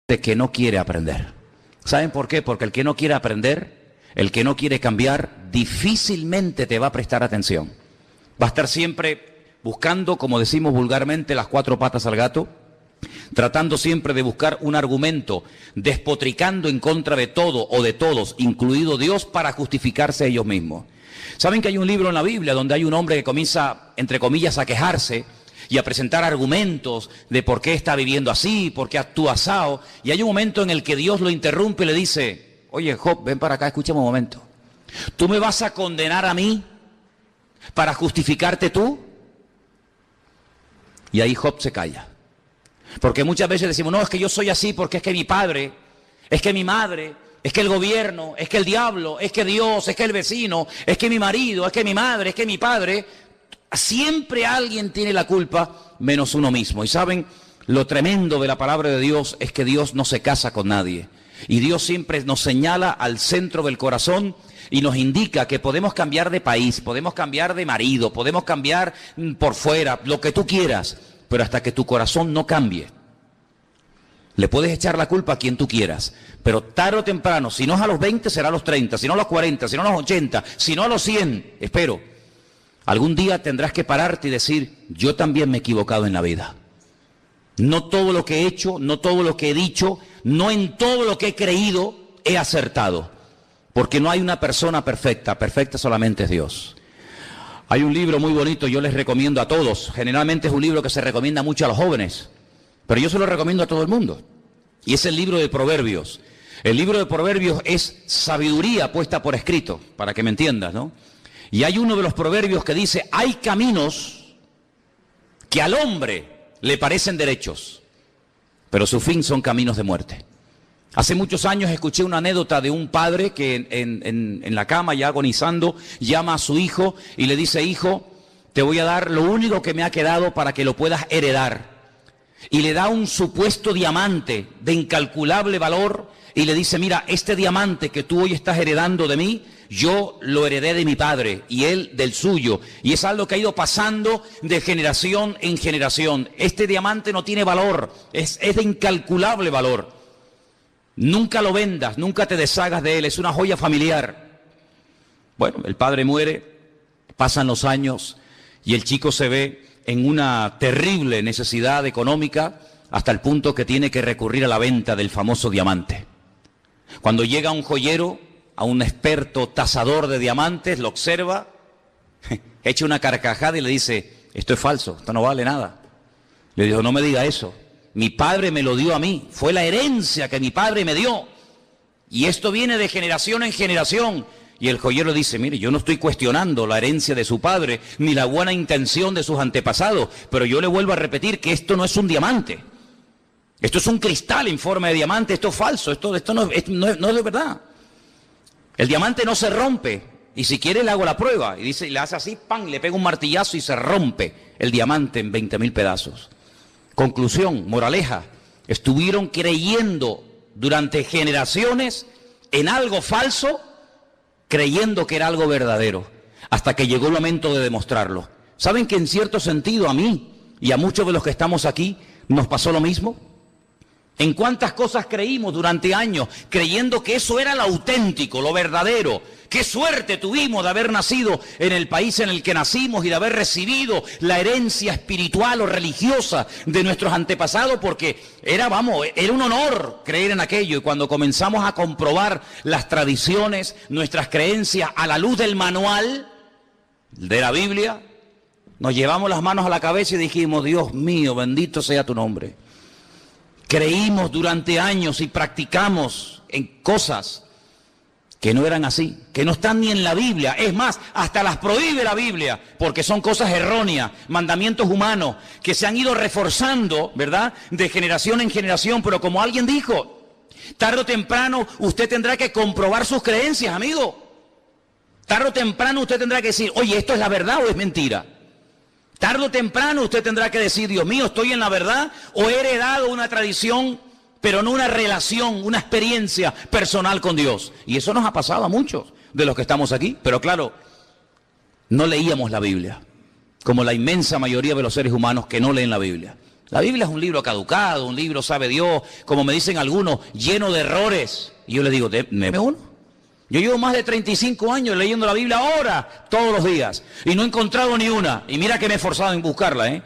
de que no quiere aprender. ¿Saben por qué? Porque el que no quiere aprender, el que no quiere cambiar, difícilmente te va a prestar atención. Va a estar siempre buscando, como decimos vulgarmente, las cuatro patas al gato, tratando siempre de buscar un argumento, despotricando en contra de todo o de todos, incluido Dios, para justificarse a ellos mismos. ¿Saben que hay un libro en la Biblia donde hay un hombre que comienza, entre comillas, a quejarse y a presentar argumentos de por qué está viviendo así, por qué actúa asao? Y hay un momento en el que Dios lo interrumpe y le dice: oye, Job, ven para acá, escúchame un momento. ¿Tú me vas a condenar a mí para justificarte tú? Y ahí Job se calla. Porque muchas veces decimos: no, es que yo soy así porque es que mi padre, es que mi madre, es que el gobierno, es que el diablo, es que Dios, es que el vecino, es que mi marido, es que mi madre, es que mi padre. Siempre alguien tiene la culpa menos uno mismo. Y saben, lo tremendo de la palabra de Dios es que Dios no se casa con nadie. Y Dios siempre nos señala al centro del corazón y nos indica que podemos cambiar de país, podemos cambiar de marido, podemos cambiar por fuera, lo que tú quieras, pero hasta que tu corazón no cambie. Le puedes echar la culpa a quien tú quieras, pero tarde o temprano, si no es a los 20, será a los 30, si no a los 40, si no a los 80, si no a los 100, espero. Algún día tendrás que pararte y decir: yo también me he equivocado en la vida. No todo lo que he hecho, no todo lo que he dicho, no en todo lo que he creído he acertado. Porque no hay una persona perfecta, perfecta solamente es Dios. Hay un libro muy bonito, yo les recomiendo a todos. Generalmente es un libro que se recomienda mucho a los jóvenes, pero yo se lo recomiendo a todo el mundo. Y es el libro de Proverbios. El libro de Proverbios es sabiduría puesta por escrito, para que me entiendas, ¿no? Y hay uno de los proverbios que dice: hay caminos que al hombre le parecen derechos, pero su fin son caminos de muerte. Hace muchos años escuché una anécdota de un padre que en la cama, ya agonizando, llama a su hijo y le dice: hijo, te voy a dar lo único que me ha quedado para que lo puedas heredar. Y le da un supuesto diamante de incalculable valor y le dice: mira, este diamante que tú hoy estás heredando de mí, yo lo heredé de mi padre y él del suyo. Y es algo que ha ido pasando de generación en generación. Este diamante no tiene valor, es de incalculable valor. Nunca lo vendas, nunca te deshagas de él, es una joya familiar. Bueno, el padre muere, pasan los años y el chico se ve en una terrible necesidad económica hasta el punto que tiene que recurrir a la venta del famoso diamante. Cuando llega un joyero, a un experto tasador de diamantes, lo observa, echa una carcajada y le dice: esto es falso, esto no vale nada. Le dijo: no me diga eso, mi padre me lo dio a mí, fue la herencia que mi padre me dio, y esto viene de generación en generación. Y el joyero dice: mire, yo no estoy cuestionando la herencia de su padre, ni la buena intención de sus antepasados, pero yo le vuelvo a repetir que esto no es un diamante. Esto es un cristal en forma de diamante, esto es falso, esto no es de verdad. El diamante no se rompe, y si quiere le hago la prueba. Y dice, y le hace así, ¡pam!, le pega un martillazo y se rompe el diamante en 20.000 pedazos. Conclusión, moraleja: estuvieron creyendo durante generaciones en algo falso, creyendo que era algo verdadero, hasta que llegó el momento de demostrarlo. ¿Saben que en cierto sentido a mí y a muchos de los que estamos aquí nos pasó lo mismo? ¿En cuántas cosas creímos durante años, creyendo que eso era lo auténtico, lo verdadero? ¡Qué suerte tuvimos de haber nacido en el país en el que nacimos y de haber recibido la herencia espiritual o religiosa de nuestros antepasados! Porque era un honor creer en aquello. Y cuando comenzamos a comprobar las tradiciones, nuestras creencias a la luz del manual de la Biblia, nos llevamos las manos a la cabeza y dijimos: Dios mío, bendito sea tu nombre. Creímos durante años y practicamos en cosas que no eran así, que no están ni en la Biblia. Es más, hasta las prohíbe la Biblia, porque son cosas erróneas, mandamientos humanos, que se han ido reforzando, ¿verdad?, de generación en generación. Pero como alguien dijo, tarde o temprano usted tendrá que comprobar sus creencias, amigo. Tarde o temprano usted tendrá que decir: oye, ¿esto es la verdad o es mentira? Tarde o temprano usted tendrá que decir: Dios mío, ¿estoy en la verdad o he heredado una tradición, pero no una relación, una experiencia personal con Dios? Y eso nos ha pasado a muchos de los que estamos aquí. Pero claro, no leíamos la Biblia, como la inmensa mayoría de los seres humanos que no leen la Biblia. La Biblia es un libro caducado, un libro, sabe Dios, como me dicen algunos, lleno de errores. Y yo les digo, ¿me uno? Yo llevo más de 35 años leyendo la Biblia ahora, todos los días, y no he encontrado ni una. Y mira que me he esforzado en buscarla, ¿eh?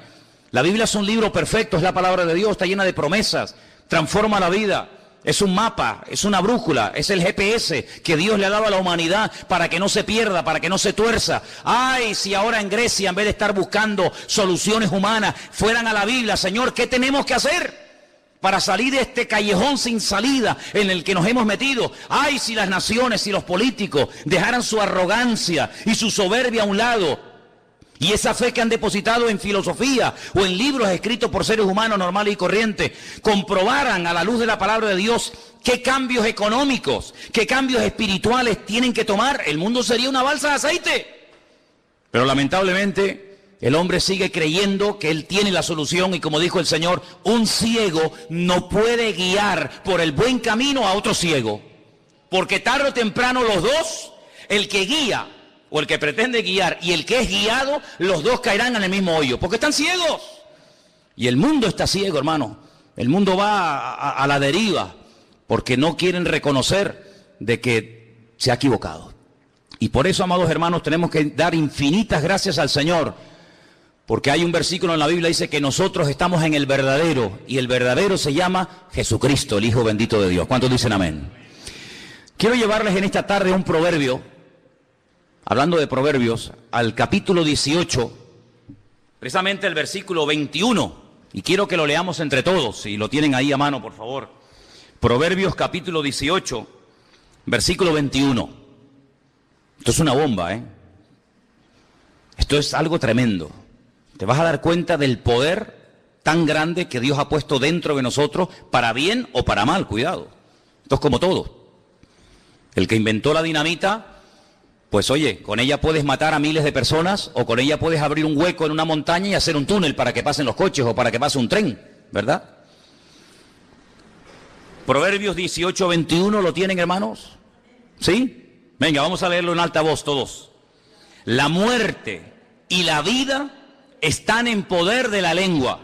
La Biblia es un libro perfecto, es la palabra de Dios, está llena de promesas, transforma la vida. Es un mapa, es una brújula, es el GPS que Dios le ha dado a la humanidad para que no se pierda, para que no se tuerza. Ay, si ahora en Grecia, en vez de estar buscando soluciones humanas, fueran a la Biblia, Señor, ¿qué tenemos que hacer para salir de este callejón sin salida en el que nos hemos metido? Ay, si las naciones y los políticos dejaran su arrogancia y su soberbia a un lado, y esa fe que han depositado en filosofía o en libros escritos por seres humanos normales y corrientes, comprobaran a la luz de la palabra de Dios qué cambios económicos, qué cambios espirituales tienen que tomar, el mundo sería una balsa de aceite. Pero lamentablemente el hombre sigue creyendo que él tiene la solución y, como dijo el Señor, un ciego no puede guiar por el buen camino a otro ciego, porque tarde o temprano los dos, el que guía o el que pretende guiar y el que es guiado, los dos caerán en el mismo hoyo, porque están ciegos. Y el mundo está ciego, hermano. El mundo va a la deriva, porque no quieren reconocer de que se ha equivocado. Y por eso, amados hermanos, tenemos que dar infinitas gracias al Señor, porque hay un versículo en la Biblia que dice que nosotros estamos en el verdadero, y el verdadero se llama Jesucristo, el Hijo bendito de Dios. ¿Cuántos dicen amén? Quiero llevarles en esta tarde un proverbio, hablando de proverbios, al capítulo 18, precisamente el versículo 21, y quiero que lo leamos entre todos, si lo tienen ahí a mano, por favor. Proverbios capítulo 18, versículo 21. Esto es una bomba, ¿eh? Esto es algo tremendo. Te vas a dar cuenta del poder tan grande que Dios ha puesto dentro de nosotros, para bien o para mal, cuidado. Esto es como todo. El que inventó la dinamita, pues oye, con ella puedes matar a miles de personas, o con ella puedes abrir un hueco en una montaña y hacer un túnel para que pasen los coches o para que pase un tren, ¿verdad? Proverbios 18, 21, ¿lo tienen, hermanos? ¿Sí? Venga, vamos a leerlo en alta voz todos. La muerte y la vida están en poder de la lengua,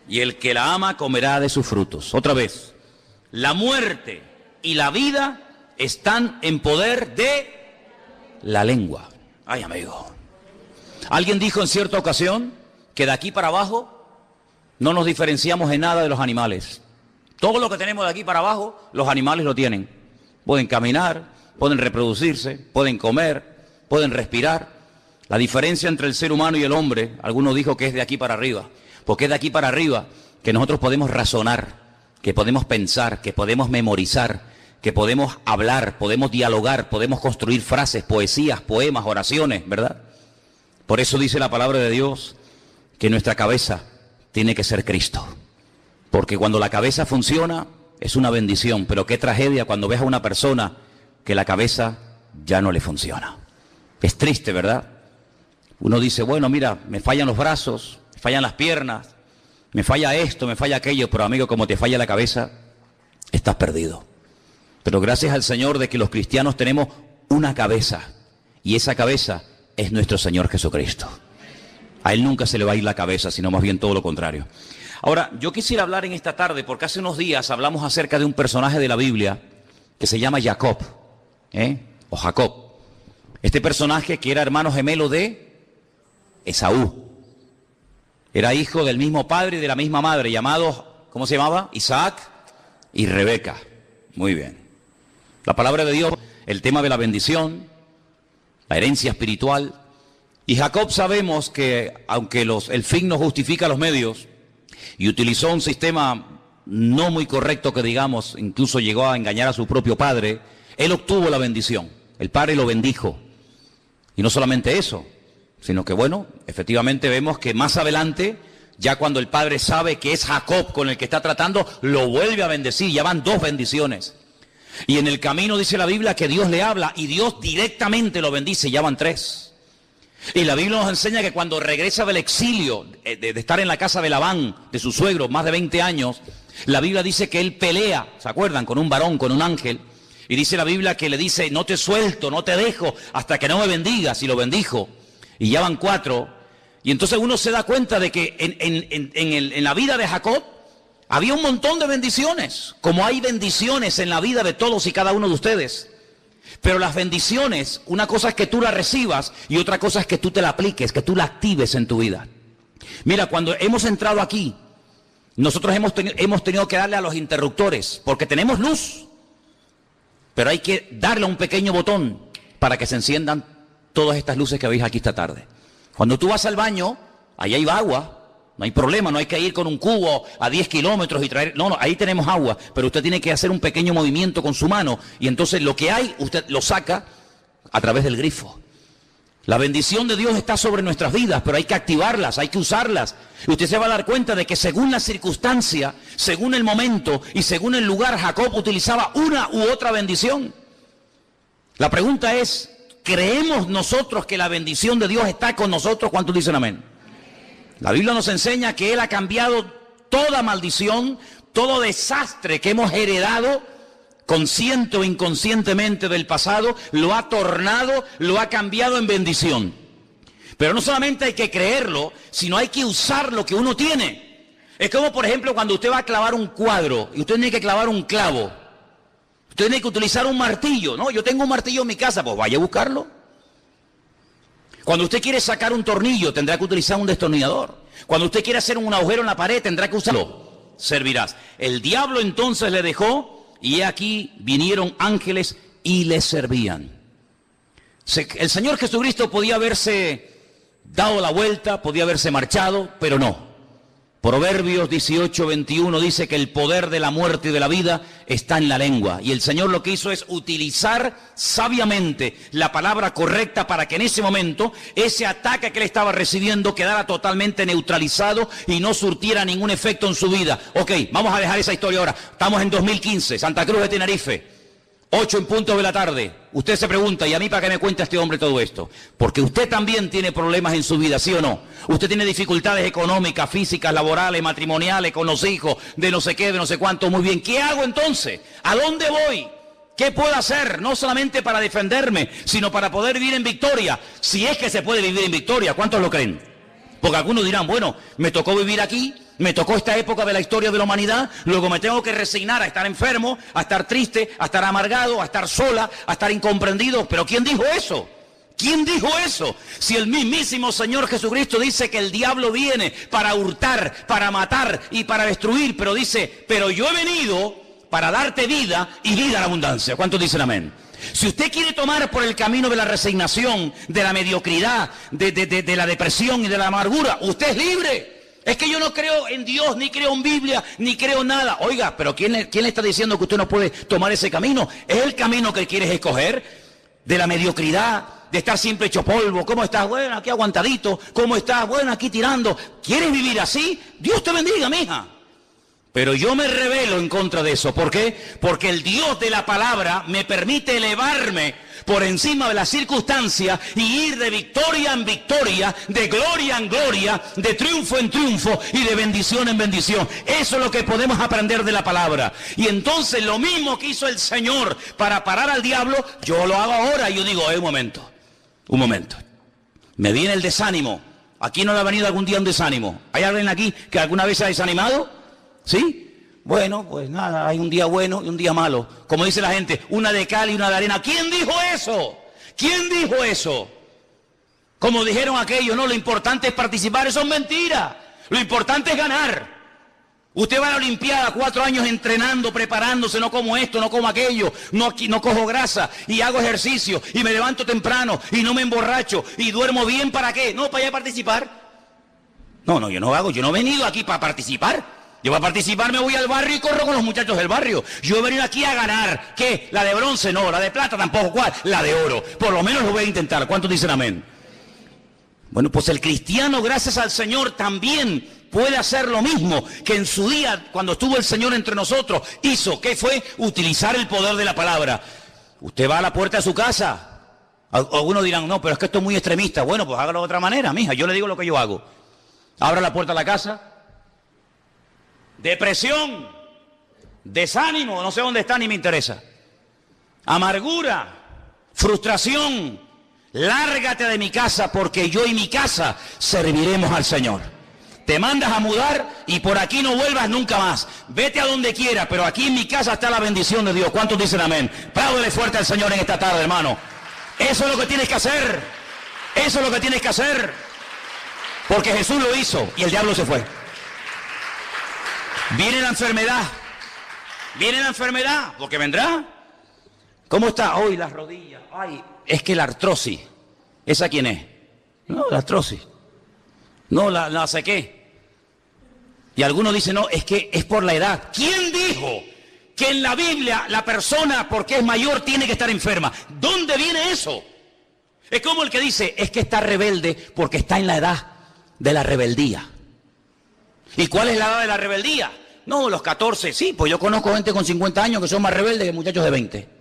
y el que la ama comerá de sus frutos. Otra vez. La muerte y la vida están en poder de la lengua. Ay, amigo. Alguien dijo en cierta ocasión que de aquí para abajo no nos diferenciamos en nada de los animales. Todo lo que tenemos de aquí para abajo, los animales lo tienen. Pueden caminar, pueden reproducirse, pueden comer, pueden respirar. La diferencia entre el ser humano y el hombre, algunos dijo que es de aquí para arriba. Porque es de aquí para arriba que nosotros podemos razonar, que podemos pensar, que podemos memorizar, que podemos hablar, podemos dialogar, podemos construir frases, poesías, poemas, oraciones, ¿verdad? Por eso dice la palabra de Dios que nuestra cabeza tiene que ser Cristo. Porque cuando la cabeza funciona es una bendición, pero qué tragedia cuando ves a una persona que la cabeza ya no le funciona. Es triste, ¿verdad? Uno dice, bueno, mira, me fallan los brazos, me fallan las piernas, me falla esto, me falla aquello, pero amigo, como te falla la cabeza, estás perdido. Pero gracias al Señor de que los cristianos tenemos una cabeza, y esa cabeza es nuestro Señor Jesucristo. A Él nunca se le va a ir la cabeza, sino más bien todo lo contrario. Ahora, yo quisiera hablar en esta tarde, porque hace unos días hablamos acerca de un personaje de la Biblia que se llama Jacob, o Jacob. Este personaje que era hermano gemelo de Esaú. Era hijo del mismo padre y de la misma madre, llamados, ¿cómo se llamaba? Isaac y Rebeca. Muy bien. La palabra de Dios, el tema de la bendición, la herencia espiritual. Y Jacob sabemos que, aunque el fin no justifica los medios, y utilizó un sistema no muy correcto que digamos, incluso llegó a engañar a su propio padre, él obtuvo la bendición. El padre lo bendijo. Y no solamente eso, sino que bueno, efectivamente vemos que más adelante, ya cuando el padre sabe que es Jacob con el que está tratando, lo vuelve a bendecir, ya van 2 bendiciones. Y en el camino dice la Biblia que Dios le habla y Dios directamente lo bendice, ya van 3. Y la Biblia nos enseña que cuando regresa del exilio, de estar en la casa de Labán, de su suegro, más de 20 años, la Biblia dice que él pelea, ¿se acuerdan? Con un varón, con un ángel. Y dice la Biblia que le dice, no te suelto, no te dejo, hasta que no me bendigas, y lo bendijo. Y ya van 4, Y entonces uno se da cuenta de que en la vida de Jacob había un montón de bendiciones, como hay bendiciones en la vida de todos y cada uno de ustedes. Pero las bendiciones, una cosa es que tú las recibas y otra cosa es que tú te la apliques, que tú la actives en tu vida. Mira, cuando hemos entrado aquí, nosotros hemos tenido que darle a los interruptores, porque tenemos luz, pero hay que darle a un pequeño botón para que se enciendan todas estas luces que veis aquí esta tarde. Cuando tú vas al baño, ahí hay agua, no hay problema, no hay que ir con un cubo a 10 kilómetros y traer... No, ahí tenemos agua, pero usted tiene que hacer un pequeño movimiento con su mano y entonces lo que hay, usted lo saca a través del grifo. La bendición de Dios está sobre nuestras vidas, pero hay que activarlas, hay que usarlas. Y usted se va a dar cuenta de que según la circunstancia, según el momento y según el lugar, Jacob utilizaba una u otra bendición. La pregunta es, ¿creemos nosotros que la bendición de Dios está con nosotros? ¿Cuántos dicen amén? La Biblia nos enseña que Él ha cambiado toda maldición, todo desastre que hemos heredado, consciente o inconscientemente del pasado, lo ha tornado, lo ha cambiado en bendición. Pero no solamente hay que creerlo, sino hay que usar lo que uno tiene. Es como, por ejemplo, cuando usted va a clavar un cuadro y usted tiene que clavar un clavo. Usted tiene que utilizar un martillo. No, yo tengo un martillo en mi casa, pues vaya a buscarlo. Cuando usted quiere sacar un tornillo, tendrá que utilizar un destornillador. Cuando usted quiere hacer un agujero en la pared, tendrá que usarlo. Servirás. El diablo entonces le dejó, y aquí vinieron ángeles y le servían. El Señor Jesucristo podía haberse dado la vuelta, podía haberse marchado, pero no. Proverbios 18:21 dice que el poder de la muerte y de la vida está en la lengua. Y el Señor lo que hizo es utilizar sabiamente la palabra correcta para que en ese momento ese ataque que él estaba recibiendo quedara totalmente neutralizado y no surtiera ningún efecto en su vida. Ok, vamos a dejar esa historia ahora. Estamos en 2015, Santa Cruz de Tenerife. 8:00 de la tarde. Usted se pregunta, ¿y a mí para qué me cuenta este hombre todo esto? Porque usted también tiene problemas en su vida, ¿sí o no? Usted tiene dificultades económicas, físicas, laborales, matrimoniales, con los hijos, de no sé qué, de no sé cuánto. Muy bien, ¿qué hago entonces? ¿A dónde voy? ¿Qué puedo hacer? No solamente para defenderme, sino para poder vivir en victoria. Si es que se puede vivir en victoria, ¿cuántos lo creen? Porque algunos dirán, bueno, me tocó vivir aquí, me tocó esta época de la historia de la humanidad, luego me tengo que resignar a estar enfermo, a estar triste, a estar amargado, a estar sola, a estar incomprendido. ¿Pero quién dijo eso? ¿Quién dijo eso? Si el mismísimo Señor Jesucristo dice que el diablo viene para hurtar, para matar y para destruir, pero dice, pero yo he venido para darte vida y vida en abundancia. ¿Cuántos dicen amén? Si usted quiere tomar por el camino de la resignación, de la mediocridad, de la depresión y de la amargura, usted es libre. Es que yo no creo en Dios, ni creo en Biblia, ni creo en nada. Oiga, pero ¿quién le está diciendo que usted no puede tomar ese camino? Es el camino que quieres escoger, de la mediocridad, de estar siempre hecho polvo. ¿Cómo estás? Bueno, aquí aguantadito. ¿Cómo estás? Bueno, aquí tirando. ¿Quieres vivir así? Dios te bendiga, mija. Pero yo me rebelo en contra de eso. ¿Por qué? Porque el Dios de la palabra me permite elevarme por encima de las circunstancias y ir de victoria en victoria, de gloria en gloria, de triunfo en triunfo y de bendición en bendición. Eso es lo que podemos aprender de la palabra. Y entonces lo mismo que hizo el Señor para parar al diablo, yo lo hago ahora. Y yo digo, un momento. Me viene el desánimo. ¿Aquí no le ha venido algún día un desánimo? ¿Hay alguien aquí que alguna vez se ha desanimado? ¿Sí? Bueno, pues nada, hay un día bueno y un día malo. Como dice la gente, una de cal y una de arena. ¿Quién dijo eso? ¿Quién dijo eso? Como dijeron aquellos, no, lo importante es participar. Eso es mentira. Lo importante es ganar. Usted va a la Olimpiada 4 años entrenando, preparándose, no como esto, no como aquello, no cojo grasa y hago ejercicio y me levanto temprano y no me emborracho y duermo bien. ¿Para qué? No, para ir a participar. No, yo no he venido aquí para participar. Yo para participar me voy al barrio y corro con los muchachos del barrio. Yo he venido aquí a ganar. ¿Qué? ¿La de bronce? No. ¿La de plata? Tampoco. ¿Cuál? La de oro. Por lo menos lo voy a intentar. ¿Cuántos dicen amén? Bueno, pues el cristiano, gracias al Señor, también puede hacer lo mismo que en su día, cuando estuvo el Señor entre nosotros, hizo. ¿Qué fue? Utilizar el poder de la palabra. Usted va a la puerta de su casa. Algunos dirán, no, pero es que esto es muy extremista. Bueno, pues hágalo de otra manera, mija. Yo le digo lo que yo hago. Abra la puerta de la casa. Depresión, desánimo, no sé dónde está ni me interesa. Amargura, frustración, Lárgate de mi casa, porque yo y mi casa serviremos al Señor. Te mandas a mudar y por aquí no vuelvas nunca más. Vete a donde quiera, pero aquí en mi casa está la bendición de Dios. ¿Cuántos dicen amén? Apláudele fuerte al Señor en esta tarde, hermano. Eso es lo que tienes que hacer. Eso es lo que tienes que hacer. Porque Jesús lo hizo y el diablo se fue. Viene la enfermedad. Viene la enfermedad, porque vendrá. ¿Cómo está hoy las rodillas? Ay, es que la artrosis. ¿Esa quién es? No, la artrosis. No, la sé qué. Y algunos dicen, no, es que es por la edad. ¿Quién dijo que en la Biblia la persona, porque es mayor, tiene que estar enferma? ¿Dónde viene eso? Es como el que dice, es que está rebelde porque está en la edad de la rebeldía. ¿Y cuál es la edad de la rebeldía? No, los 14, sí, pues yo conozco gente con 50 años que son más rebeldes que muchachos de 20.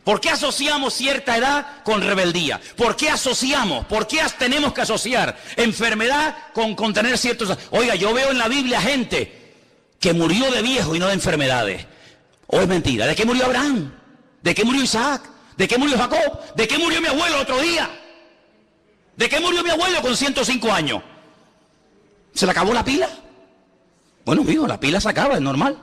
¿Por qué asociamos cierta edad con rebeldía? ¿Por qué asociamos? ¿Por qué tenemos que asociar enfermedad con tener ciertos... Oiga, yo veo en la Biblia gente que murió de viejo y no de enfermedades. ¿O es mentira? ¿De qué murió Abraham? ¿De qué murió Isaac? ¿De qué murió Jacob? ¿De qué murió mi abuelo otro día? ¿De qué murió mi abuelo con 105 años? ¿Se le acabó la pila? Bueno, hijo, la pila se acaba, es normal.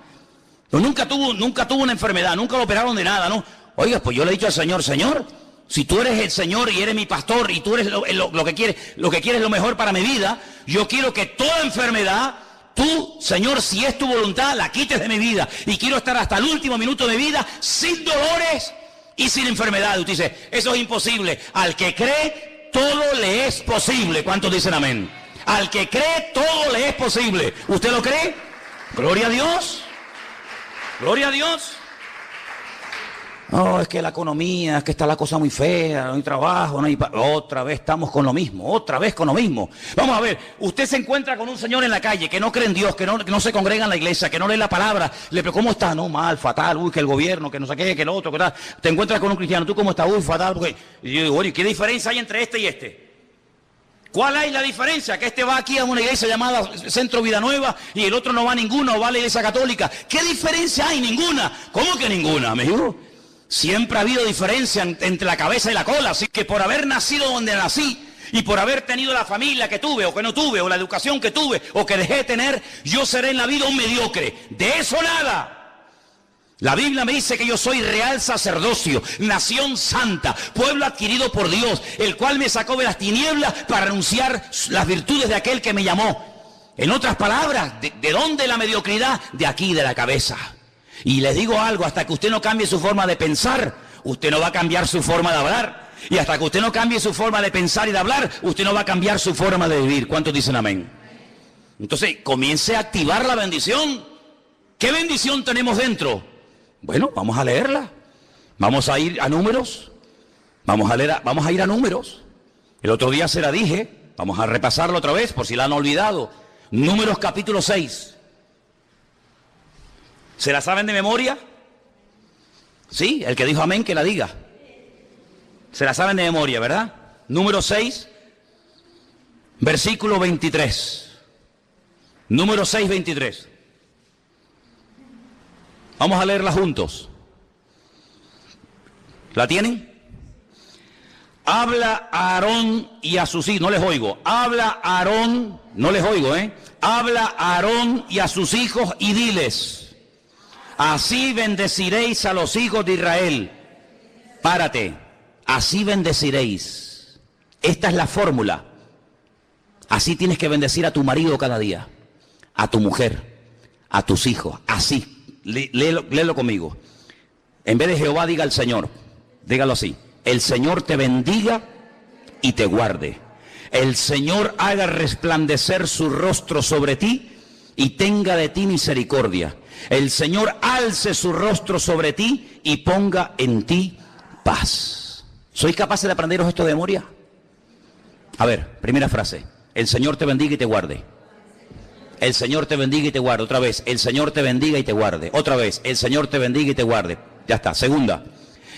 Pero nunca tuvo una enfermedad, nunca lo operaron de nada, ¿no? Oiga, pues yo le he dicho al Señor, Señor, si tú eres el Señor y eres mi pastor y tú eres lo que quieres lo mejor para mi vida, yo quiero que toda enfermedad, tú, Señor, si es tu voluntad, la quites de mi vida. Y quiero estar hasta el último minuto de mi vida sin dolores y sin enfermedad. Y usted dice, eso es imposible. Al que cree, todo le es posible. ¿Cuántos dicen amén? Al que cree, todo le es posible. ¿Usted lo cree? Gloria a Dios. Gloria a Dios. No, es que la economía, es que está la cosa muy fea, no hay trabajo, no hay... Otra vez estamos con lo mismo, otra vez con lo mismo. Vamos a ver, usted se encuentra con un señor en la calle que no cree en Dios, que no se congrega en la iglesia, que no lee la palabra. Le pregunta, ¿cómo está? No, mal, fatal, uy, que el gobierno, que no sé qué, que el otro, que tal. Te encuentras con un cristiano, ¿tú cómo estás? Uy, fatal, porque... Y yo digo, oye, ¿qué diferencia hay entre este y este? ¿Cuál hay la diferencia? Que este va aquí a una iglesia llamada Centro Vida Nueva y el otro no va a ninguna o va a la iglesia católica. ¿Qué diferencia hay? Ninguna. ¿Cómo que ninguna? Me dijo. Siempre ha habido diferencia entre la cabeza y la cola, así que por haber nacido donde nací y por haber tenido la familia que tuve o que no tuve o la educación que tuve o que dejé de tener, yo seré en la vida un mediocre. De eso nada. La Biblia me dice que yo soy real sacerdocio, nación santa, pueblo adquirido por Dios, el cual me sacó de las tinieblas para anunciar las virtudes de aquel que me llamó. En otras palabras, ¿de dónde la mediocridad? De aquí, de la cabeza. Y les digo algo, hasta que usted no cambie su forma de pensar, usted no va a cambiar su forma de hablar. Y hasta que usted no cambie su forma de pensar y de hablar, usted no va a cambiar su forma de vivir. ¿Cuántos dicen amén? Entonces, comience a activar la bendición. ¿Qué bendición tenemos dentro? Bueno, vamos a leerla. Vamos a ir a Números. Vamos a ir a Números. El otro día se la dije. Vamos a repasarlo otra vez, por si la han olvidado. Números capítulo 6. ¿Se la saben de memoria? Sí, el que dijo amén, que la diga. Se la saben de memoria, ¿verdad? Número 6, versículo 23. Número 6, 23. Vamos a leerla juntos. ¿La tienen? Habla a Aarón y a sus hijos. No les oigo. Habla a Aarón, no les oigo, Habla a Aarón y a sus hijos y diles: así bendeciréis a los hijos de Israel. Párate. Así bendeciréis. Esta es la fórmula. Así tienes que bendecir a tu marido cada día, a tu mujer, a tus hijos. Así. Léelo conmigo. En vez de Jehová, diga el Señor. Dígalo así. El Señor te bendiga y te guarde. El Señor haga resplandecer su rostro sobre ti y tenga de ti misericordia. El Señor alce su rostro sobre ti y ponga en ti paz. ¿Sois capaces de aprenderos esto de memoria? A ver, primera frase. El Señor te bendiga y te guarde. El Señor te bendiga y te guarde. Otra vez. El Señor te bendiga y te guarde. Otra vez. El Señor te bendiga y te guarde. Ya está. Segunda.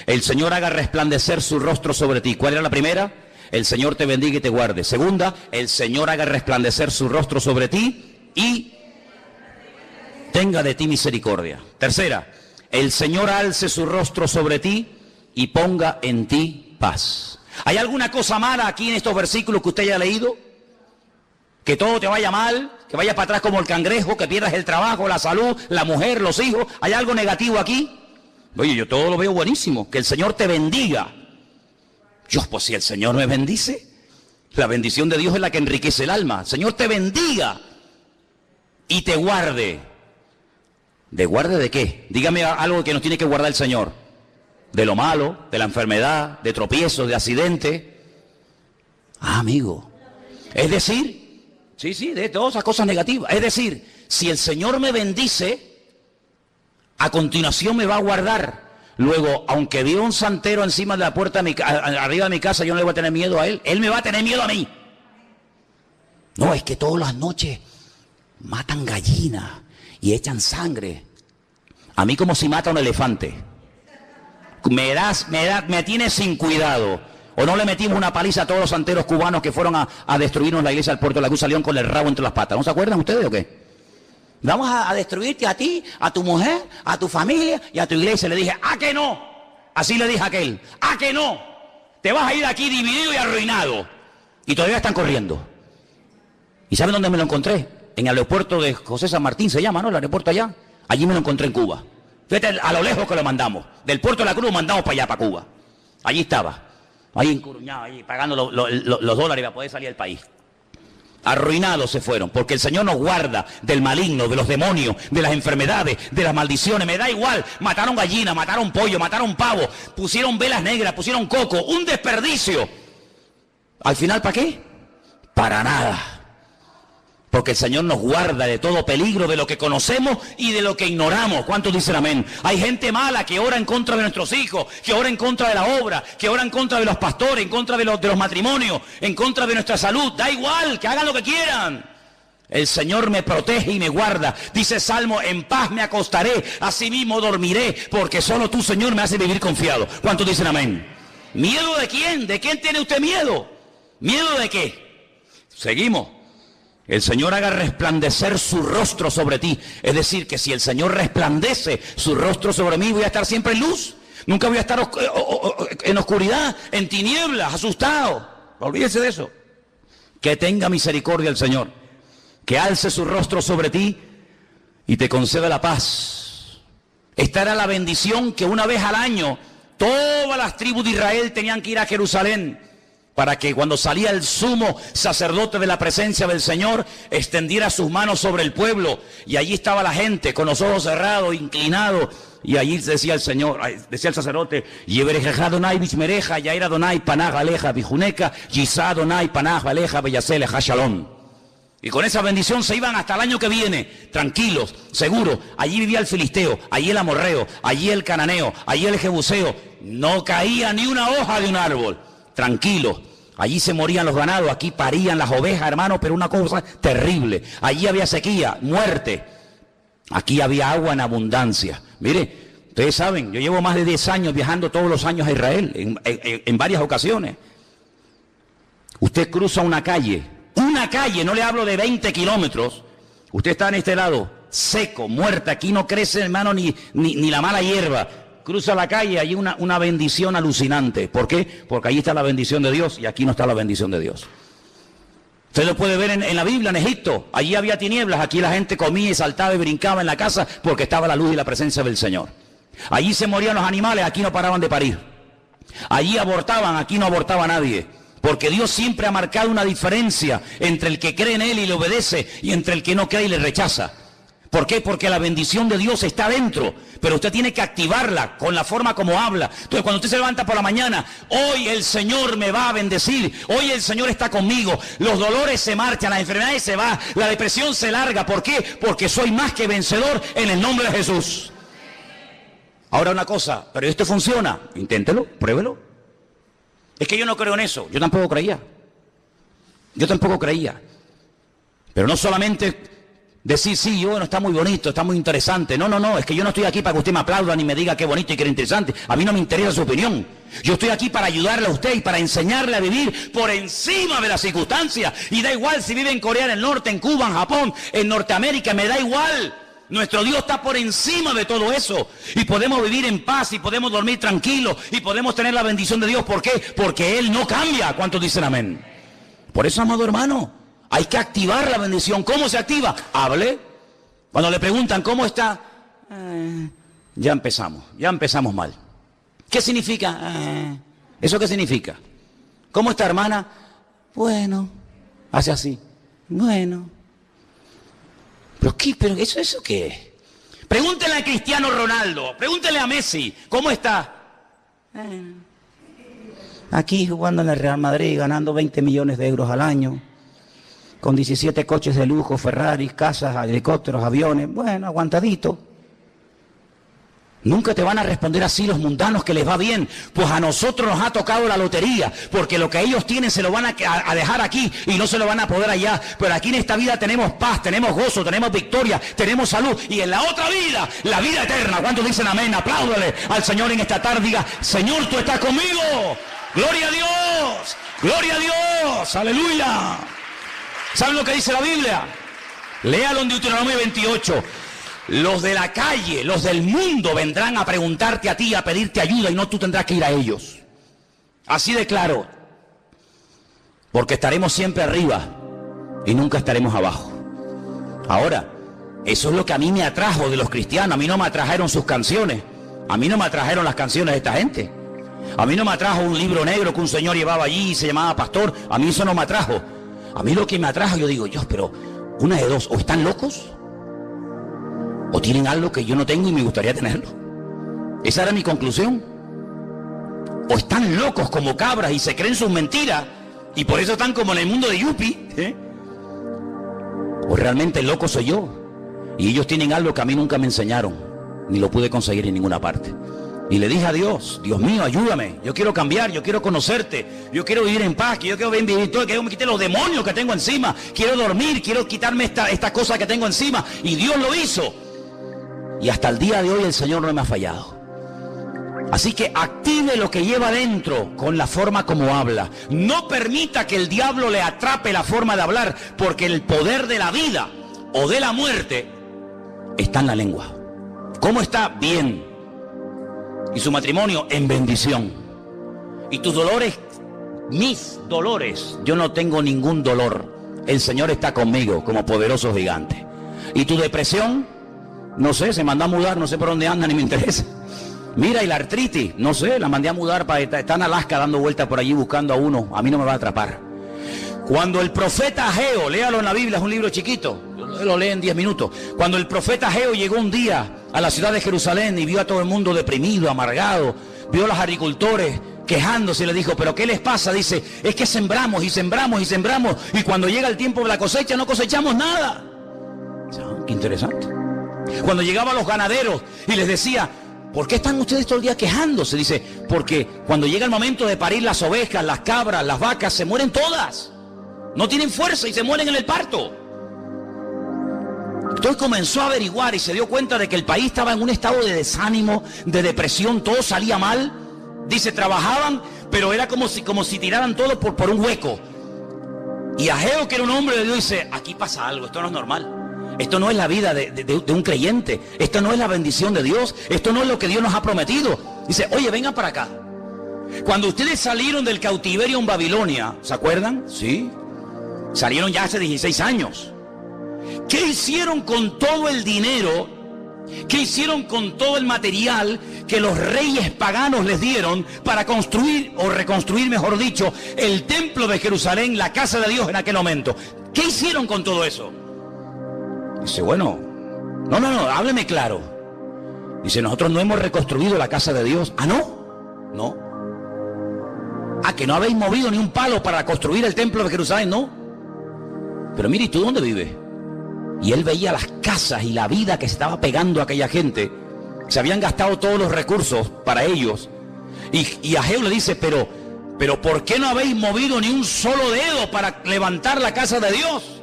El Señor haga resplandecer su rostro sobre ti. ¿Cuál era la primera? El Señor te bendiga y te guarde. Segunda. El Señor haga resplandecer su rostro sobre ti y tenga de ti misericordia. Tercera, el Señor alce su rostro sobre ti y ponga en ti paz. ¿Hay alguna cosa mala aquí en estos versículos que usted haya leído? Que todo te vaya mal, que vayas para atrás como el cangrejo, que pierdas el trabajo, la salud, la mujer, los hijos. ¿Hay algo negativo aquí? Oye, yo todo lo veo buenísimo. Que el Señor te bendiga. Dios, pues si el Señor me bendice, la bendición de Dios es la que enriquece el alma. El Señor te bendiga y te guarde. ¿De guarde de qué? Dígame algo que nos tiene que guardar el Señor. De lo malo, de la enfermedad, de tropiezos, de accidentes. Ah, amigo. Es decir, sí, de todas esas cosas negativas. Es decir, si el Señor me bendice, a continuación me va a guardar. Luego, aunque viva un santero encima de la puerta arriba de mi casa, yo no le voy a tener miedo a él. Él me va a tener miedo a mí. No, es que todas las noches matan gallinas y echan sangre. A mí como si mata un elefante. Me tiene sin cuidado. ¿O no le metimos una paliza a todos los santeros cubanos que fueron a destruirnos la iglesia del Puerto de la Cruz, salieron con el rabo entre las patas? ¿No se acuerdan ustedes o qué? Vamos a destruirte a ti, a tu mujer, a tu familia y a tu iglesia. Le dije, ¿a que no? Así le dije a aquel, ¿a que no? Te vas a ir de aquí dividido y arruinado. Y todavía están corriendo. ¿Y saben dónde me lo encontré? En el aeropuerto de José San Martín, se llama, ¿no? El aeropuerto allá. Allí me lo encontré en Cuba. Fíjate a lo lejos que lo mandamos. Del Puerto de la Cruz lo mandamos para allá, para Cuba. Allí estaba. Ahí encuruñado, ahí pagando los dólares para poder salir del país. Arruinados se fueron, porque el Señor nos guarda del maligno, de los demonios, de las enfermedades, de las maldiciones. Me da igual, mataron gallina, mataron pollo, mataron pavo, pusieron velas negras, pusieron coco, un desperdicio. Al final, ¿para qué? Para nada. Porque el Señor nos guarda de todo peligro, de lo que conocemos y de lo que ignoramos. ¿Cuántos dicen amén? Hay gente mala que ora en contra de nuestros hijos, que ora en contra de la obra, que ora en contra de los pastores, en contra de los matrimonios, en contra de nuestra salud. Da igual, que hagan lo que quieran. El Señor me protege y me guarda. Dice Salmo, en paz me acostaré, asimismo dormiré, porque solo tú, Señor, me haces vivir confiado. ¿Cuántos dicen amén? ¿Miedo de quién? ¿De quién tiene usted miedo? ¿Miedo de qué? Seguimos. El Señor haga resplandecer su rostro sobre ti. Es decir, que si el Señor resplandece su rostro sobre mí, voy a estar siempre en luz. Nunca voy a estar en oscuridad, en tinieblas, asustado. Olvídese de eso. Que tenga misericordia el Señor. Que alce su rostro sobre ti y te conceda la paz. Esta era la bendición que una vez al año todas las tribus de Israel tenían que ir a Jerusalén, para que cuando salía el sumo sacerdote de la presencia del Señor, extendiera sus manos sobre el pueblo, y allí estaba la gente con los ojos cerrados, inclinados, y allí decía el Señor, decía el sacerdote, Yebereja Donai Bishmereja, Yaira Donai Panaj Aleja Bijuneca, Yisá Donai Panaj Aleja Beyasele Hashalom. Y con esa bendición se iban hasta el año que viene, tranquilos, seguros. Allí vivía el filisteo, allí el amorreo, allí el cananeo, allí el jebuseo. No caía ni una hoja de un árbol. Tranquilos, allí se morían los ganados, aquí parían las ovejas, hermano, pero una cosa terrible. Allí había sequía, muerte. Aquí había agua en abundancia. Mire, ustedes saben, yo llevo más de 10 años viajando todos los años a Israel, en varias ocasiones. Usted cruza una calle, no le hablo de 20 kilómetros. Usted está en este lado, seco, muerta, aquí no crece, hermano, ni la mala hierba. Cruza la calle, hay una bendición alucinante. ¿Por qué? Porque ahí está la bendición de Dios y aquí no está la bendición de Dios. Usted lo puede ver en la Biblia, en Egipto. Allí había tinieblas, aquí la gente comía y saltaba y brincaba en la casa porque estaba la luz y la presencia del Señor. Allí se morían los animales, aquí no paraban de parir. Allí abortaban, aquí no abortaba nadie. Porque Dios siempre ha marcado una diferencia entre el que cree en Él y le obedece y entre el que no cree y le rechaza. ¿Por qué? Porque la bendición de Dios está dentro, pero usted tiene que activarla con la forma como habla. Entonces, cuando usted se levanta por la mañana, hoy el Señor me va a bendecir, hoy el Señor está conmigo, los dolores se marchan, las enfermedades se van, la depresión se larga. ¿Por qué? Porque soy más que vencedor en el nombre de Jesús. Ahora una cosa, pero esto funciona, inténtelo, pruébelo. Es que yo no creo en eso, yo tampoco creía. Pero no solamente decir, sí, bueno, está muy bonito, está muy interesante. No, es que yo no estoy aquí para que usted me aplauda ni me diga qué bonito y qué interesante. A mí no me interesa su opinión. Yo estoy aquí para ayudarle a usted y para enseñarle a vivir por encima de las circunstancias. Y da igual si vive en Corea del Norte, en Cuba, en Japón, en Norteamérica, me da igual. Nuestro Dios está por encima de todo eso. Y podemos vivir en paz y podemos dormir tranquilos y podemos tener la bendición de Dios. ¿Por qué? Porque Él no cambia. ¿Cuántos dicen amén? Por eso, amado hermano, hay que activar la bendición. ¿Cómo se activa? Hable. Cuando le preguntan ¿cómo está? Ya empezamos mal. ¿Qué significa? ¿Eso qué significa? ¿Cómo está, hermana? Bueno, hace así. Bueno. ¿Pero qué? ¿Pero eso qué es? Pregúntele a Cristiano Ronaldo, pregúntele a Messi, ¿cómo está? Aquí jugando en el Real Madrid, ganando 20 millones de euros al año, con 17 coches de lujo, Ferraris, casas, helicópteros, aviones, bueno, aguantadito. Nunca te van a responder así los mundanos que les va bien, pues a nosotros nos ha tocado la lotería, porque lo que ellos tienen se lo van a dejar aquí y no se lo van a poder allá, pero aquí en esta vida tenemos paz, tenemos gozo, tenemos victoria, tenemos salud, y en la otra vida, la vida eterna. ¿Cuántos dicen amén? Apláudale al Señor en esta tarde, diga, Señor, tú estás conmigo, gloria a Dios, aleluya. ¿Saben lo que dice la Biblia? Léalo en Deuteronomio 28. Los de la calle, los del mundo vendrán a preguntarte a ti, a pedirte ayuda, y no tú tendrás que ir a ellos. Así de claro. Porque estaremos siempre arriba y nunca estaremos abajo. Ahora, eso es lo que a mí me atrajo de los cristianos. A mí no me atrajeron sus canciones. A mí no me atrajeron las canciones de esta gente. A mí no me atrajo un libro negro que un señor llevaba allí y se llamaba pastor. A mí eso no me atrajo. A mí lo que me atrajo, yo digo, Dios, pero una de dos, o están locos o tienen algo que yo no tengo y me gustaría tenerlo. Esa era mi conclusión. O están locos como cabras y se creen sus mentiras y por eso están como en el mundo de Yupi, o realmente loco soy yo y ellos tienen algo que a mí nunca me enseñaron ni lo pude conseguir en ninguna parte. Y le dije a Dios, Dios mío, ayúdame, yo quiero cambiar, yo quiero conocerte, yo quiero vivir en paz, yo quiero vivir todo, que me quite los demonios que tengo encima, quiero dormir, quiero quitarme esta cosa que tengo encima. Y Dios lo hizo. Y hasta el día de hoy el Señor no me ha fallado. Así que active lo que lleva dentro con la forma como habla. No permita que el diablo le atrape la forma de hablar, porque el poder de la vida o de la muerte está en la lengua. ¿Cómo está? Bien. Y su matrimonio en bendición. Y tus dolores, mis dolores, yo no tengo ningún dolor. El Señor está conmigo como poderoso gigante. Y tu depresión, no sé, se mandó a mudar, no sé por dónde anda, ni me interesa. Mira, y la artritis, no sé, la mandé a mudar, está en Alaska dando vueltas por allí buscando a uno. A mí no me va a atrapar. Cuando el profeta Ageo, léalo en la Biblia, es un libro chiquito, lo lee en 10 minutos. Cuando el profeta Ageo llegó un día a la ciudad de Jerusalén y vio a todo el mundo deprimido, amargado, vio a los agricultores quejándose y le dijo, ¿pero qué les pasa? Dice, es que sembramos y sembramos y sembramos y cuando llega el tiempo de la cosecha no cosechamos nada. Qué interesante. Cuando llegaban los ganaderos y les decía, ¿por qué están ustedes todo el día quejándose? Dice, porque cuando llega el momento de parir las ovejas, las cabras, las vacas, se mueren todas. No tienen fuerza y se mueren en el parto. Entonces comenzó a averiguar y se dio cuenta de que el país estaba en un estado de desánimo, de depresión, todo salía mal. Dice, trabajaban, pero era como si tiraran todo por un hueco. Y Ageo, que era un hombre de Dios, dice, aquí pasa algo, esto no es normal. Esto no es la vida de un creyente. Esto no es la bendición de Dios. Esto no es lo que Dios nos ha prometido. Dice, oye, vengan para acá. Cuando ustedes salieron del cautiverio en Babilonia, ¿se acuerdan? Sí. Salieron ya hace 16 años. ¿Qué hicieron con todo el dinero? ¿Qué hicieron con todo el material que los reyes paganos les dieron para construir, o reconstruir, mejor dicho, el templo de Jerusalén, la casa de Dios en aquel momento? ¿Qué hicieron con todo eso? Dice, bueno, no, hábleme claro. Dice, nosotros no hemos reconstruido la casa de Dios. ¿Ah, no? No. ¿Ah, que no habéis movido ni un palo para construir el templo de Jerusalén? No. Pero mire, ¿y tú dónde vives? Y él veía las casas y la vida que se estaba pegando a aquella gente. Se habían gastado todos los recursos para ellos. Y Ageo le dice, pero ¿por qué no habéis movido ni un solo dedo para levantar la casa de Dios?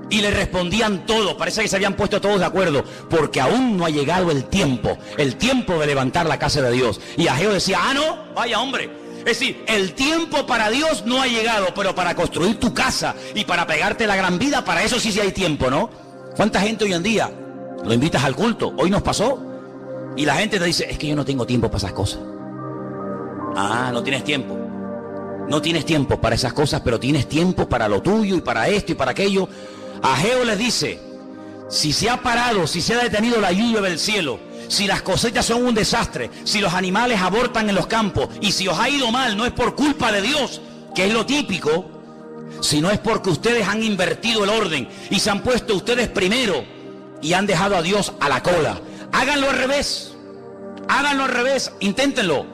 Y le respondían todos, parece que se habían puesto todos de acuerdo, porque aún no ha llegado el tiempo de levantar la casa de Dios. Y Ageo decía, ah, no, vaya hombre. Es decir, el tiempo para Dios no ha llegado, pero para construir tu casa y para pegarte la gran vida, para eso sí hay tiempo, ¿no? ¿Cuánta gente hoy en día Lo invitas al culto. Hoy nos pasó. Y la gente te dice, es que yo no tengo tiempo para esas cosas. Ah, no tienes tiempo. No tienes tiempo para esas cosas, pero tienes tiempo para lo tuyo y para esto y para aquello. Ageo les dice, si se ha parado, si se ha detenido la lluvia del cielo, si las cosechas son un desastre, si los animales abortan en los campos y si os ha ido mal, no es por culpa de Dios, que es lo típico, sino es porque ustedes han invertido el orden y se han puesto ustedes primero y han dejado a Dios a la cola. Háganlo al revés, inténtenlo,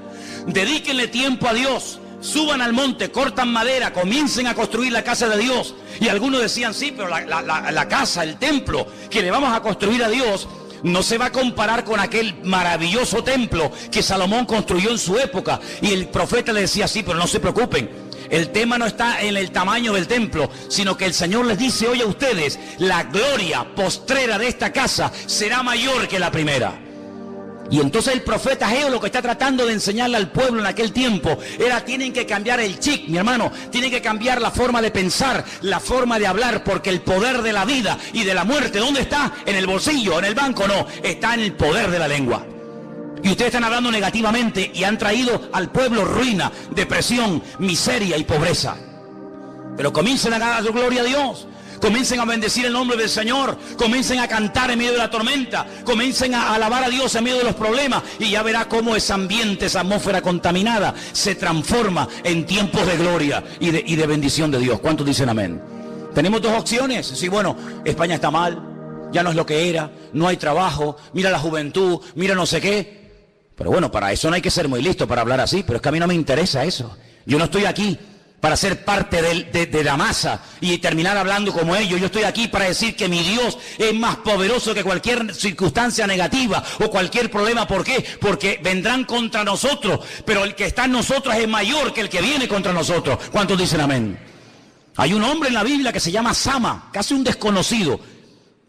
dedíquenle tiempo a Dios. Suban al monte, cortan madera, comiencen a construir la casa de Dios. Y algunos decían, sí, pero la casa, el templo que le vamos a construir a Dios no se va a comparar con aquel maravilloso templo que Salomón construyó en su época. Y el profeta le decía, sí, pero no se preocupen, el tema no está en el tamaño del templo, sino que el Señor les dice hoy a ustedes, la gloria postrera de esta casa será mayor que la primera. Y entonces el profeta Ageo lo que está tratando de enseñarle al pueblo en aquel tiempo era, tienen que cambiar el chip, mi hermano, tienen que cambiar la forma de pensar, la forma de hablar, porque el poder de la vida y de la muerte, ¿dónde está? ¿En el bolsillo? ¿En el banco? No, está en el poder de la lengua. Y ustedes están hablando negativamente y han traído al pueblo ruina, depresión, miseria y pobreza. Pero comiencen a dar gloria a Dios. Comiencen a bendecir el nombre del Señor, comiencen a cantar en medio de la tormenta, comiencen a alabar a Dios en medio de los problemas y ya verá cómo ese ambiente, esa atmósfera contaminada se transforma en tiempos de gloria y de bendición de Dios. ¿Cuántos dicen amén? Tenemos dos opciones. Sí, bueno, España está mal, ya no es lo que era, no hay trabajo, mira la juventud, mira no sé qué. Pero bueno, para eso no hay que ser muy listo para hablar así, pero es que a mí no me interesa eso. Yo no estoy aquí para ser parte de la masa y terminar hablando como ellos. Yo estoy aquí para decir que mi Dios es más poderoso que cualquier circunstancia negativa o cualquier problema. ¿Por qué? Porque vendrán contra nosotros, pero el que está en nosotros es mayor que el que viene contra nosotros. ¿Cuántos dicen amén? Hay un hombre en la Biblia que se llama Sama, casi un desconocido.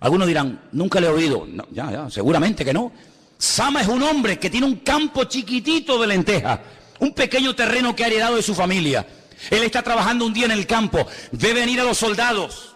Algunos dirán, nunca le he oído. No, ya, seguramente que no. Sama es un hombre que tiene un campo chiquitito de lentejas, un pequeño terreno que ha heredado de su familia. Él está trabajando un día en el campo, ve venir a los soldados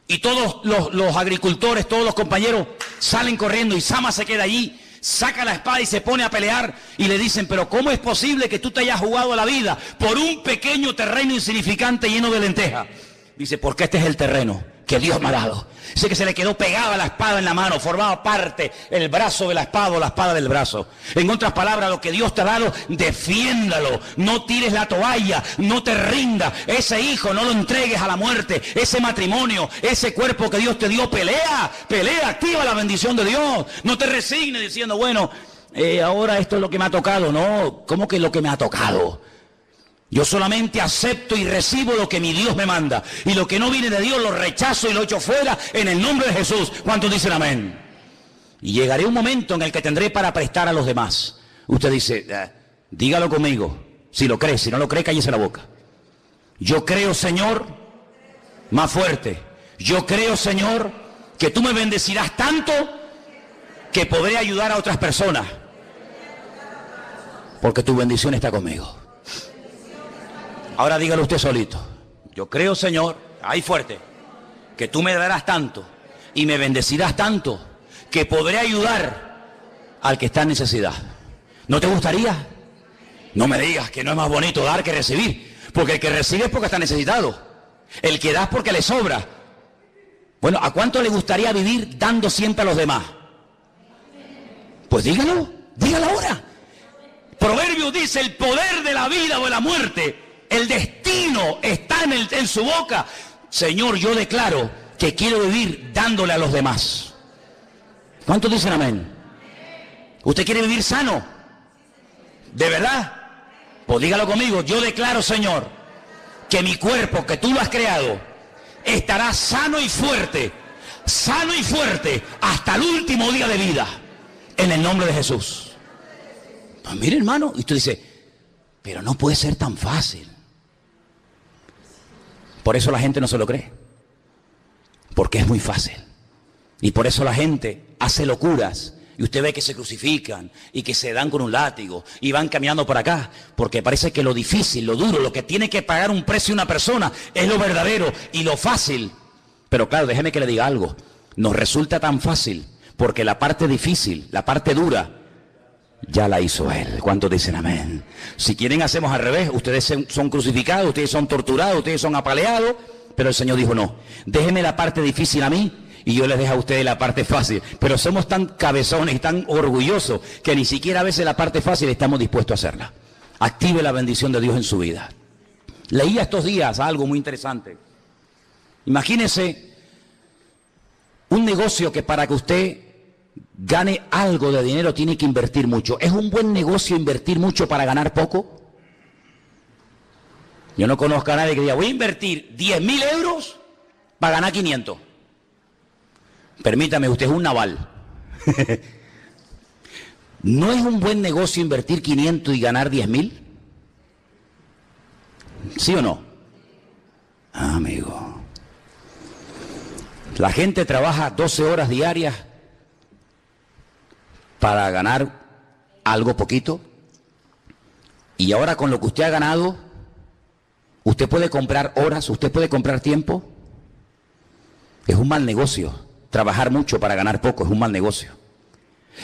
y todos los agricultores, todos los compañeros salen corriendo y Sama se queda allí, saca la espada y se pone a pelear y le dicen, pero ¿cómo es posible que tú te hayas jugado la vida por un pequeño terreno insignificante lleno de lentejas? Dice, porque este es el terreno que Dios me ha dado. Dice que se le quedó pegada la espada en la mano, formaba parte el brazo de la espada o la espada del brazo. En otras palabras, lo que Dios te ha dado, defiéndalo, no tires la toalla, no te rindas. Ese hijo no lo entregues a la muerte, ese matrimonio, ese cuerpo que Dios te dio, pelea, activa la bendición de Dios. No te resignes diciendo, bueno, ahora esto es lo que me ha tocado. No, ¿cómo que es lo que me ha tocado? Yo solamente acepto y recibo lo que mi Dios me manda. Y lo que no viene de Dios lo rechazo y lo echo fuera en el nombre de Jesús. ¿Cuántos dicen amén? Y llegaré un momento en el que tendré para prestar a los demás. Usted dice, dígalo conmigo. Si lo cree, si no lo cree, cállese la boca. Yo creo, Señor, más fuerte. Yo creo, Señor, que tú me bendecirás tanto que podré ayudar a otras personas. Porque tu bendición está conmigo. Ahora dígalo usted solito. Yo creo, Señor, ahí fuerte, que tú me darás tanto y me bendecirás tanto que podré ayudar al que está en necesidad. ¿No te gustaría? No me digas que no es más bonito dar que recibir, porque el que recibe es porque está necesitado. El que da es porque le sobra. Bueno, ¿a cuánto le gustaría vivir dando siempre a los demás? Pues dígalo ahora. Proverbio dice, el poder de la vida o de la muerte, el destino está en su boca. Señor, yo declaro que quiero vivir dándole a los demás. ¿Cuántos dicen amén? ¿Usted quiere vivir sano? ¿De verdad? Pues dígalo conmigo. Yo declaro, Señor, que mi cuerpo, que tú lo has creado, estará sano y fuerte hasta el último día de vida, en el nombre de Jesús. Pues mire, hermano, y tú dices, pero no puede ser tan fácil. Por eso la gente no se lo cree, porque es muy fácil. Y por eso la gente hace locuras, y usted ve que se crucifican, y que se dan con un látigo, y van caminando por acá, porque parece que lo difícil, lo duro, lo que tiene que pagar un precio una persona, es lo verdadero y lo fácil. Pero claro, déjeme que le diga algo, nos resulta tan fácil porque la parte difícil, la parte dura, ya la hizo Él. ¿Cuántos dicen amén? Si quieren hacemos al revés, ustedes son crucificados, ustedes son torturados, ustedes son apaleados, pero el Señor dijo no, déjenme la parte difícil a mí y yo les dejo a ustedes la parte fácil. Pero somos tan cabezones y tan orgullosos que ni siquiera a veces la parte fácil estamos dispuestos a hacerla. Active la bendición de Dios en su vida. Leía estos días algo muy interesante. Imagínese un negocio que para que usted gane algo de dinero tiene que invertir mucho. ¿Es un buen negocio invertir mucho para ganar poco? Yo no conozco a nadie que diga, voy a invertir 10.000 euros para ganar 500. Permítame, usted es un naval. ¿No es un buen negocio invertir 500 y ganar 10.000? ¿Sí o no? Ah, amigo. La gente trabaja 12 horas diarias para ganar algo poquito. Y ahora con lo que usted ha ganado, usted puede comprar horas, usted puede comprar tiempo. Es un mal negocio. Trabajar mucho para ganar poco es un mal negocio.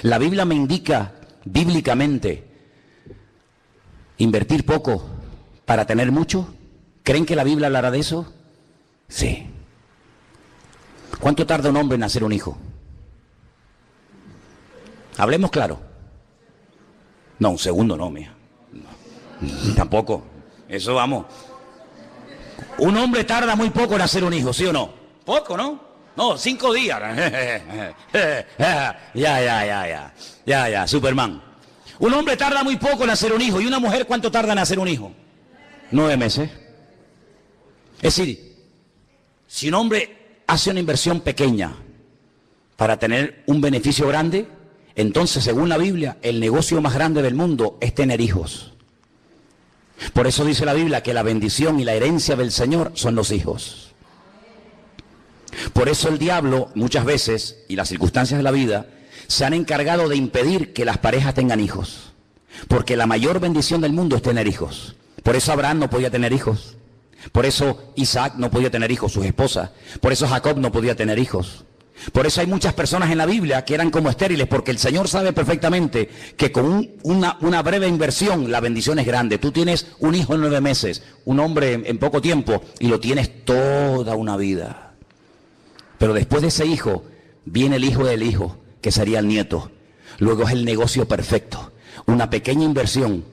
La Biblia me indica bíblicamente invertir poco para tener mucho. ¿Creen que la Biblia hablará de eso? Sí. ¿Cuánto tarda un hombre en nacer un hijo? Hablemos claro. No, un segundo no, mía. No, tampoco. Eso vamos. Un hombre tarda muy poco en nacer un hijo, ¿sí o no? Poco, ¿no? No, 5 días. Ya, Superman. Un hombre tarda muy poco en nacer un hijo. ¿Y una mujer cuánto tarda en nacer un hijo? 9 meses. Es decir, si un hombre hace una inversión pequeña para tener un beneficio grande, entonces, según la Biblia, el negocio más grande del mundo es tener hijos. Por eso dice la Biblia que la bendición y la herencia del Señor son los hijos. Por eso el diablo muchas veces, y las circunstancias de la vida, se han encargado de impedir que las parejas tengan hijos. Porque la mayor bendición del mundo es tener hijos. Por eso Abraham no podía tener hijos. Por eso Isaac no podía tener hijos, sus esposas. Por eso Jacob no podía tener hijos. Por eso hay muchas personas en la Biblia que eran como estériles, porque el Señor sabe perfectamente que con una breve inversión la bendición es grande. Tú tienes un hijo en 9 meses, un hombre en poco tiempo, y lo tienes toda una vida. Pero después de ese hijo, viene el hijo del hijo, que sería el nieto. Luego es el negocio perfecto, una pequeña inversión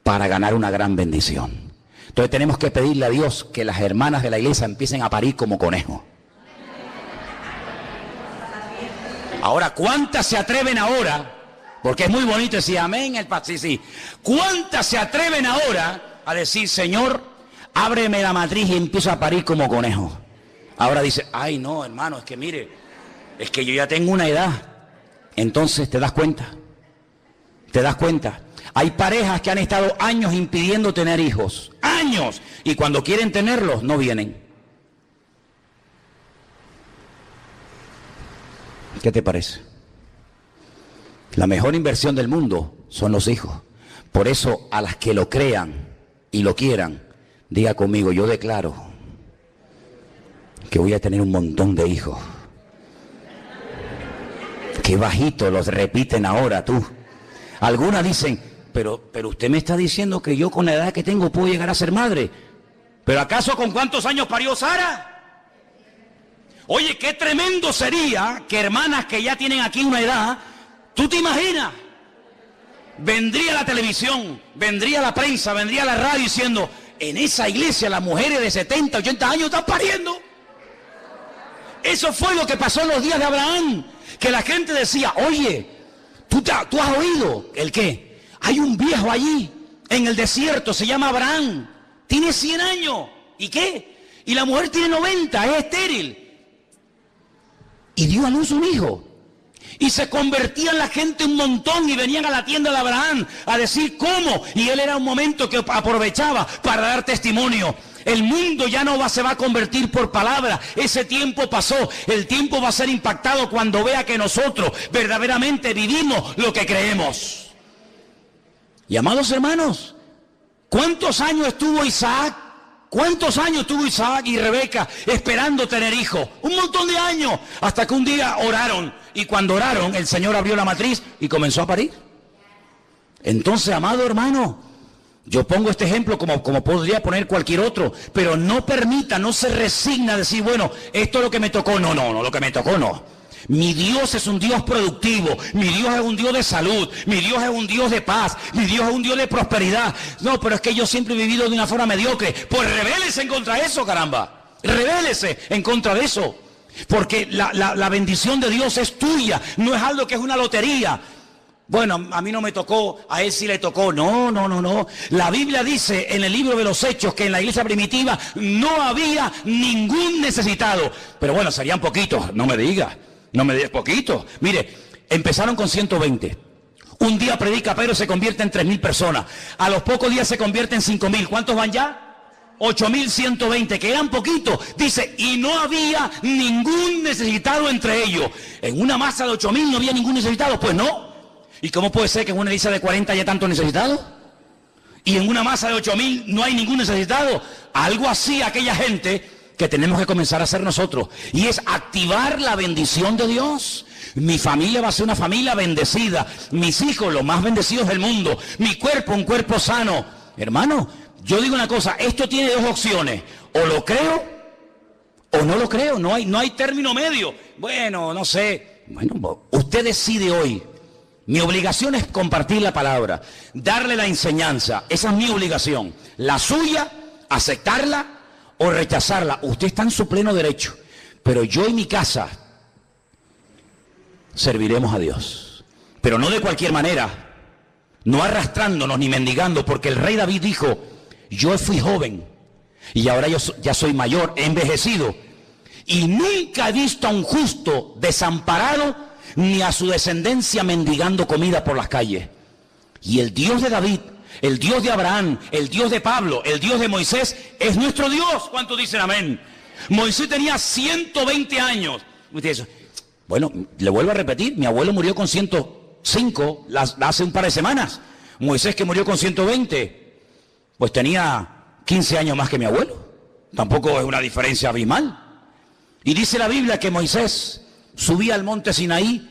para ganar una gran bendición. Entonces tenemos que pedirle a Dios que las hermanas de la iglesia empiecen a parir como conejos. Ahora, ¿cuántas se atreven ahora? Porque es muy bonito decir amén, sí. ¿Cuántas se atreven ahora a decir, Señor, ábreme la matriz y empiezo a parir como conejo? Ahora dice, ay no, hermano, es que mire, es que yo ya tengo una edad. Entonces te das cuenta. Hay parejas que han estado años impidiendo tener hijos. Años. Y cuando quieren tenerlos, no vienen. ¿Qué te parece? La mejor inversión del mundo son los hijos. Por eso, a las que lo crean y lo quieran, diga conmigo, yo declaro que voy a tener un montón de hijos. Qué bajito los repiten ahora tú. Algunas dicen, pero usted me está diciendo que yo con la edad que tengo puedo llegar a ser madre. ¿Pero acaso con cuántos años parió Sara? Oye, qué tremendo sería que hermanas que ya tienen aquí una edad, ¿tú te imaginas? Vendría la televisión, vendría la prensa, vendría la radio diciendo, en esa iglesia las mujeres de 70, 80 años están pariendo. Eso fue lo que pasó en los días de Abraham, que la gente decía, oye, ¿tú has oído el qué? Hay un viejo allí en el desierto, se llama Abraham, tiene 100 años, ¿y qué? Y la mujer tiene 90, es estéril. Y dio a luz un hijo. Y se convertían la gente un montón y venían a la tienda de Abraham a decir cómo. Y él era un momento que aprovechaba para dar testimonio. El mundo ya no se va a convertir por palabra. Ese tiempo pasó. El tiempo va a ser impactado cuando vea que nosotros verdaderamente vivimos lo que creemos. Y amados hermanos, ¿cuántos años estuvo Isaac? ¿Cuántos años estuvo Isaac y Rebeca esperando tener hijos? Un montón de años, hasta que un día oraron y cuando oraron, el Señor abrió la matriz y comenzó a parir. Entonces, amado hermano, yo pongo este ejemplo como podría poner cualquier otro, pero no permita, no se resigna a decir, bueno, esto es lo que me tocó. No, lo que me tocó no. Mi Dios es un Dios productivo, mi Dios es un Dios de salud, mi Dios es un Dios de paz, mi Dios es un Dios de prosperidad. No, pero es que yo siempre he vivido de una forma mediocre. Pues rebélese en contra de eso, caramba. Rebélese en contra de eso. Porque la bendición de Dios es tuya, no es algo que es una lotería. Bueno, a mí no me tocó, a él sí le tocó. No. La Biblia dice en el libro de los Hechos que en la iglesia primitiva no había ningún necesitado. Pero bueno, serían poquitos, no me digas poquitos. Mire, empezaron con 120. Un día predica Pedro, se convierte en 3.000 personas. A los pocos días se convierte en 5.000. ¿Cuántos van ya? 8.120, que eran poquitos. Dice, y no había ningún necesitado entre ellos. En una masa de 8.000 no había ningún necesitado. Pues no. ¿Y cómo puede ser que en una iglesia de 40 haya tantos necesitados? Y en una masa de 8.000 no hay ningún necesitado. Algo así aquella gente que tenemos que comenzar a hacer nosotros. Y es activar la bendición de Dios. Mi familia va a ser una familia bendecida. Mis hijos, los más bendecidos del mundo. Mi cuerpo, un cuerpo sano. Hermano, yo digo una cosa, esto tiene dos opciones. O lo creo o no lo creo. No hay término medio. Bueno, no sé. Bueno, usted decide hoy. Mi obligación es compartir la palabra, darle la enseñanza. Esa es mi obligación. La suya, aceptarla o rechazarla. Usted está en su pleno derecho. Pero yo y mi casa serviremos a Dios. Pero no de cualquier manera. No arrastrándonos ni mendigando. Porque el rey David dijo, yo fui joven y ahora yo ya soy mayor, he envejecido. Y nunca he visto a un justo desamparado ni a su descendencia mendigando comida por las calles. Y el Dios de David, el Dios de Abraham, el Dios de Pablo, el Dios de Moisés, es nuestro Dios. ¿Cuántos dicen amén? Moisés tenía 120 años. Bueno, le vuelvo a repetir, mi abuelo murió con 105 hace un par de semanas. Moisés, que murió con 120, pues tenía 15 años más que mi abuelo. Tampoco es una diferencia abismal. Y dice la Biblia que Moisés subía al monte Sinaí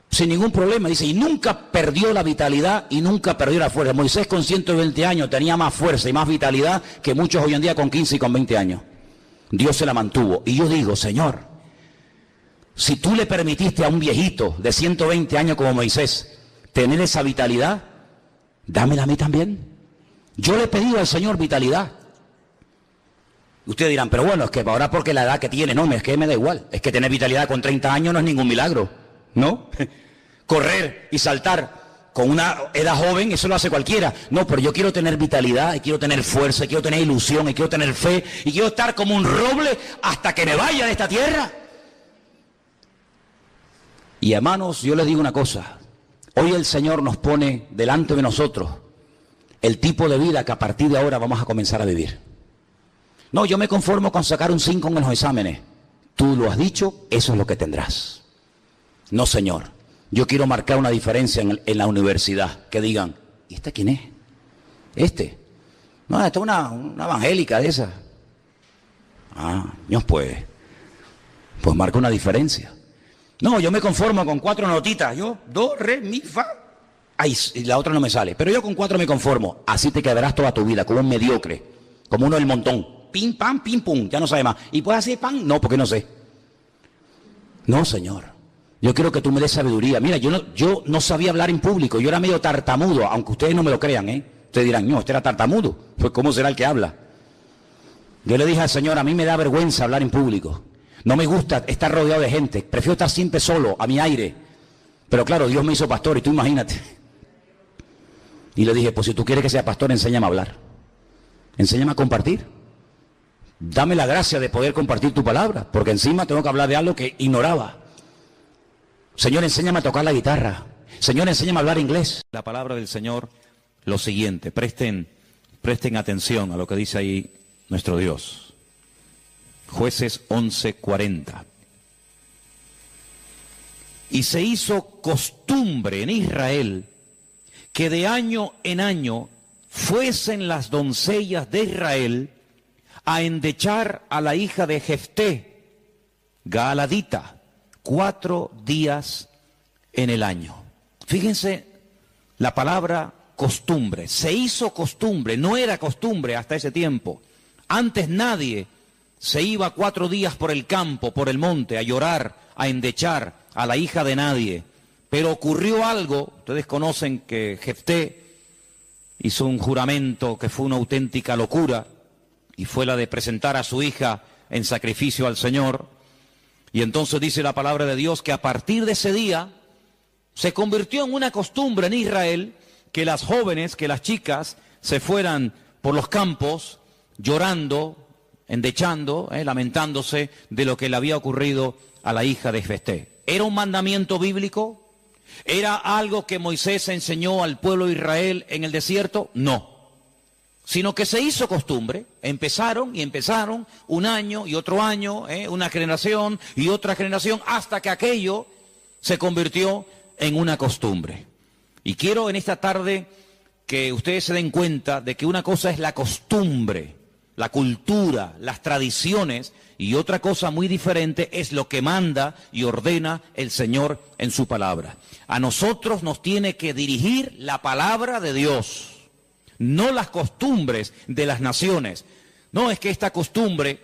sin ningún problema, dice, y nunca perdió la vitalidad y nunca perdió la fuerza. Moisés con 120 años tenía más fuerza y más vitalidad que muchos hoy en día con 15 y con 20 años. Dios se la mantuvo. Y yo digo, Señor, si tú le permitiste a un viejito de 120 años como Moisés tener esa vitalidad, dámela a mí también. Yo le he pedido al Señor vitalidad. Ustedes dirán, pero bueno, es que ahora porque la edad que tiene, no, es que me da igual. Es que tener vitalidad con 30 años no es ningún milagro, ¿no? Correr y saltar con una edad joven, eso lo hace cualquiera. No, pero yo quiero tener vitalidad, y quiero tener fuerza, y quiero tener ilusión, y quiero tener fe, y quiero estar como un roble hasta que me vaya de esta tierra. Y hermanos, yo les digo una cosa. Hoy el Señor nos pone delante de nosotros el tipo de vida que a partir de ahora vamos a comenzar a vivir. No, yo me conformo con sacar un 5 en los exámenes. Tú lo has dicho, eso es lo que tendrás. No, Señor. Yo quiero marcar una diferencia en la universidad. Que digan, ¿y este quién es? ¿Este? No, esta es una evangélica de esas. Ah, Dios, pues marca una diferencia. No, yo me conformo con 4 notitas. Yo, do, re, mi, fa. Ay, la otra no me sale. Pero yo con 4 me conformo. Así te quedarás toda tu vida, como un mediocre. Como uno del montón. Pim, pam, pim, pum, ya no sabe más. ¿Y puedes hacer pan? No, porque no sé. No, Señor. Yo quiero que tú me des sabiduría. Mira, yo no sabía hablar en público. Yo era medio tartamudo, aunque ustedes no me lo crean, ¿eh? Ustedes dirán, no, este era tartamudo. Pues, ¿cómo será el que habla? Yo le dije al Señor, a mí me da vergüenza hablar en público. No me gusta estar rodeado de gente. Prefiero estar siempre solo, a mi aire. Pero claro, Dios me hizo pastor y tú imagínate. Y le dije, pues si tú quieres que sea pastor, enséñame a hablar. Enséñame a compartir. Dame la gracia de poder compartir tu palabra, porque encima tengo que hablar de algo que ignoraba. Señor, enséñame a tocar la guitarra. Señor, enséñame a hablar inglés. La palabra del Señor, lo siguiente, presten atención a lo que dice ahí nuestro Dios. Jueces 11:40. Y se hizo costumbre en Israel que de año en año fuesen las doncellas de Israel a endechar a la hija de Jefté, Gaaladita, 4 días en el año. Fíjense la palabra costumbre. Se hizo costumbre, no era costumbre hasta ese tiempo. Antes nadie se iba 4 días por el campo, por el monte, a llorar, a endechar a la hija de nadie. Pero ocurrió algo, ustedes conocen que Jefté hizo un juramento que fue una auténtica locura, y fue la de presentar a su hija en sacrificio al Señor. Y entonces dice la palabra de Dios que a partir de ese día se convirtió en una costumbre en Israel que las jóvenes, que las chicas se fueran por los campos llorando, endechando, lamentándose de lo que le había ocurrido a la hija de Jefté. ¿Era un mandamiento bíblico? ¿Era algo que Moisés enseñó al pueblo de Israel en el desierto? No. Sino que se hizo costumbre. Empezaron un año y otro año, una generación y otra generación, hasta que aquello se convirtió en una costumbre. Y quiero en esta tarde que ustedes se den cuenta de que una cosa es la costumbre, la cultura, las tradiciones, y otra cosa muy diferente es lo que manda y ordena el Señor en su palabra. A nosotros nos tiene que dirigir la palabra de Dios, no las costumbres de las naciones. No es que esta costumbre,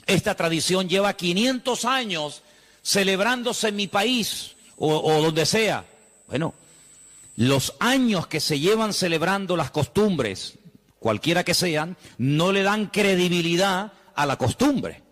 esta tradición lleva 500 años celebrándose en mi país o donde sea. Bueno, los años que se llevan celebrando las costumbres, cualquiera que sean, no le dan credibilidad a la costumbre.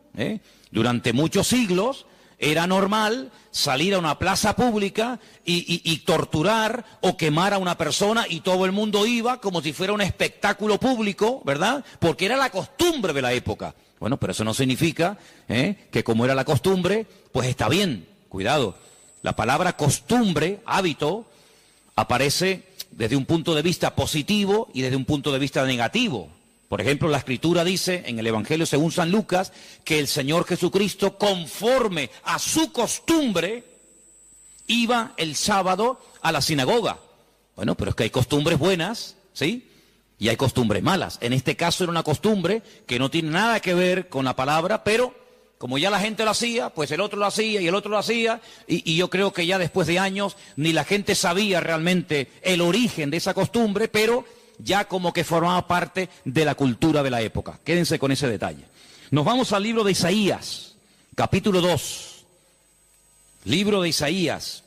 Durante muchos siglos era normal salir a una plaza pública y torturar o quemar a una persona, y todo el mundo iba como si fuera un espectáculo público, ¿verdad? Porque era la costumbre de la época. Bueno, pero eso no significa que como era la costumbre, pues está bien. Cuidado, la palabra costumbre, hábito, aparece desde un punto de vista positivo y desde un punto de vista negativo. Por ejemplo, la Escritura dice en el Evangelio según San Lucas que el Señor Jesucristo, conforme a su costumbre, iba el sábado a la sinagoga. Bueno, pero es que hay costumbres buenas, ¿sí? Y hay costumbres malas. En este caso era una costumbre que no tiene nada que ver con la palabra, pero como ya la gente lo hacía, pues el otro lo hacía y el otro lo hacía, y yo creo que ya después de años ni la gente sabía realmente el origen de esa costumbre, pero ya como que formaba parte de la cultura de la época. Quédense con ese detalle. Nos vamos al libro de Isaías, capítulo 2. Libro de Isaías,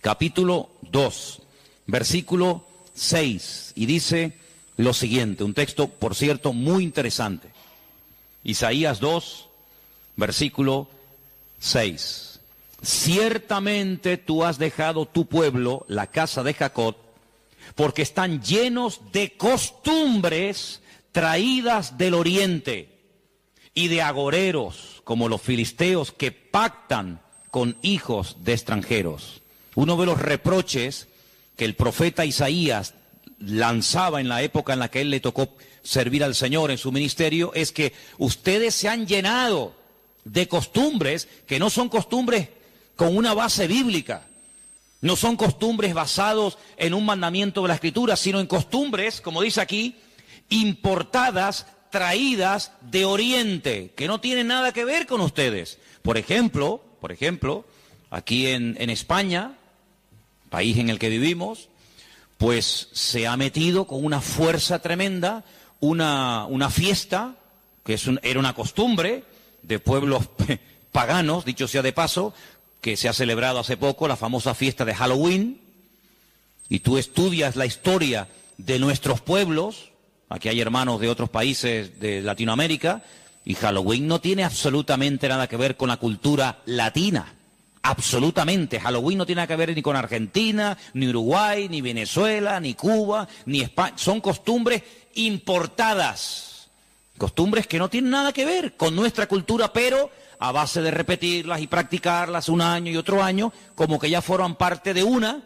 capítulo 2, versículo 6. Y dice lo siguiente, un texto, por cierto, muy interesante. Isaías 2, versículo 6. Ciertamente tú has dejado tu pueblo, la casa de Jacob, porque están llenos de costumbres traídas del oriente y de agoreros, como los filisteos que pactan con hijos de extranjeros. Uno de los reproches que el profeta Isaías lanzaba en la época en la que él le tocó servir al Señor en su ministerio es que ustedes se han llenado de costumbres que no son costumbres con una base bíblica. No son costumbres basados en un mandamiento de la Escritura, sino en costumbres, como dice aquí, importadas, traídas de Oriente, que no tienen nada que ver con ustedes. Por ejemplo, aquí en España, país en el que vivimos, pues se ha metido con una fuerza tremenda una fiesta, que era una costumbre de pueblos paganos, dicho sea de paso, que se ha celebrado hace poco, la famosa fiesta de Halloween, y tú estudias la historia de nuestros pueblos, aquí hay hermanos de otros países de Latinoamérica, y Halloween no tiene absolutamente nada que ver con la cultura latina, absolutamente. Halloween no tiene nada que ver ni con Argentina, ni Uruguay, ni Venezuela, ni Cuba, ni España, son costumbres importadas, costumbres que no tienen nada que ver con nuestra cultura, pero a base de repetirlas y practicarlas un año y otro año, como que ya forman parte de una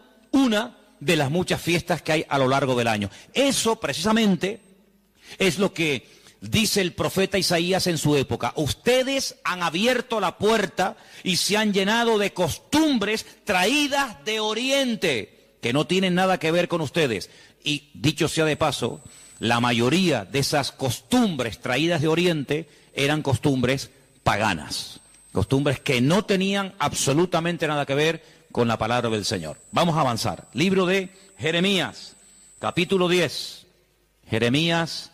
de las muchas fiestas que hay a lo largo del año. Eso precisamente es lo que dice el profeta Isaías en su época. Ustedes han abierto la puerta y se han llenado de costumbres traídas de Oriente, que no tienen nada que ver con ustedes. Y dicho sea de paso, la mayoría de esas costumbres traídas de Oriente eran costumbres paganas. Costumbres que no tenían absolutamente nada que ver con la palabra del Señor. Vamos a avanzar. Libro de Jeremías, capítulo 10. Jeremías,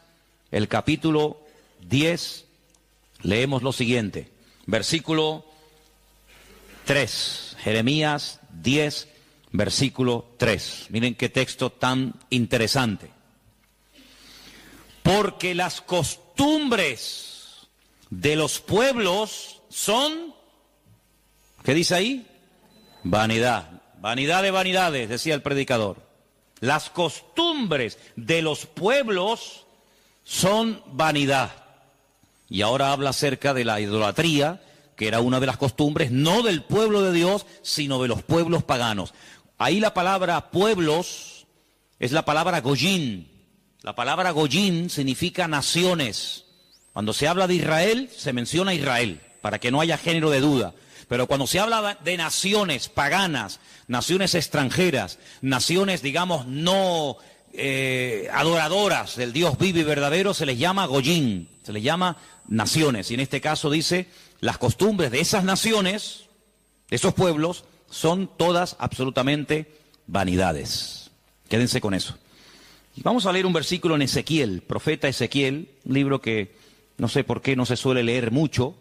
el capítulo 10, leemos lo siguiente. Versículo 3. Jeremías 10, versículo 3. Miren qué texto tan interesante. Porque las costumbres de los pueblos son, ¿qué dice ahí? Vanidad. Vanidad de vanidades, decía el predicador. Las costumbres de los pueblos son vanidad. Y ahora habla acerca de la idolatría, que era una de las costumbres, no del pueblo de Dios, sino de los pueblos paganos. Ahí la palabra pueblos es la palabra goyín. La palabra goyín significa naciones. Cuando se habla de Israel, se menciona Israel, para que no haya género de duda. Pero cuando se habla de naciones paganas, naciones extranjeras, naciones, digamos, no adoradoras del Dios vivo y verdadero, se les llama goyín, se les llama naciones. Y en este caso dice, las costumbres de esas naciones, de esos pueblos, son todas absolutamente vanidades. Quédense con eso. Y vamos a leer un versículo en Ezequiel, profeta Ezequiel, un libro que no sé por qué no se suele leer mucho,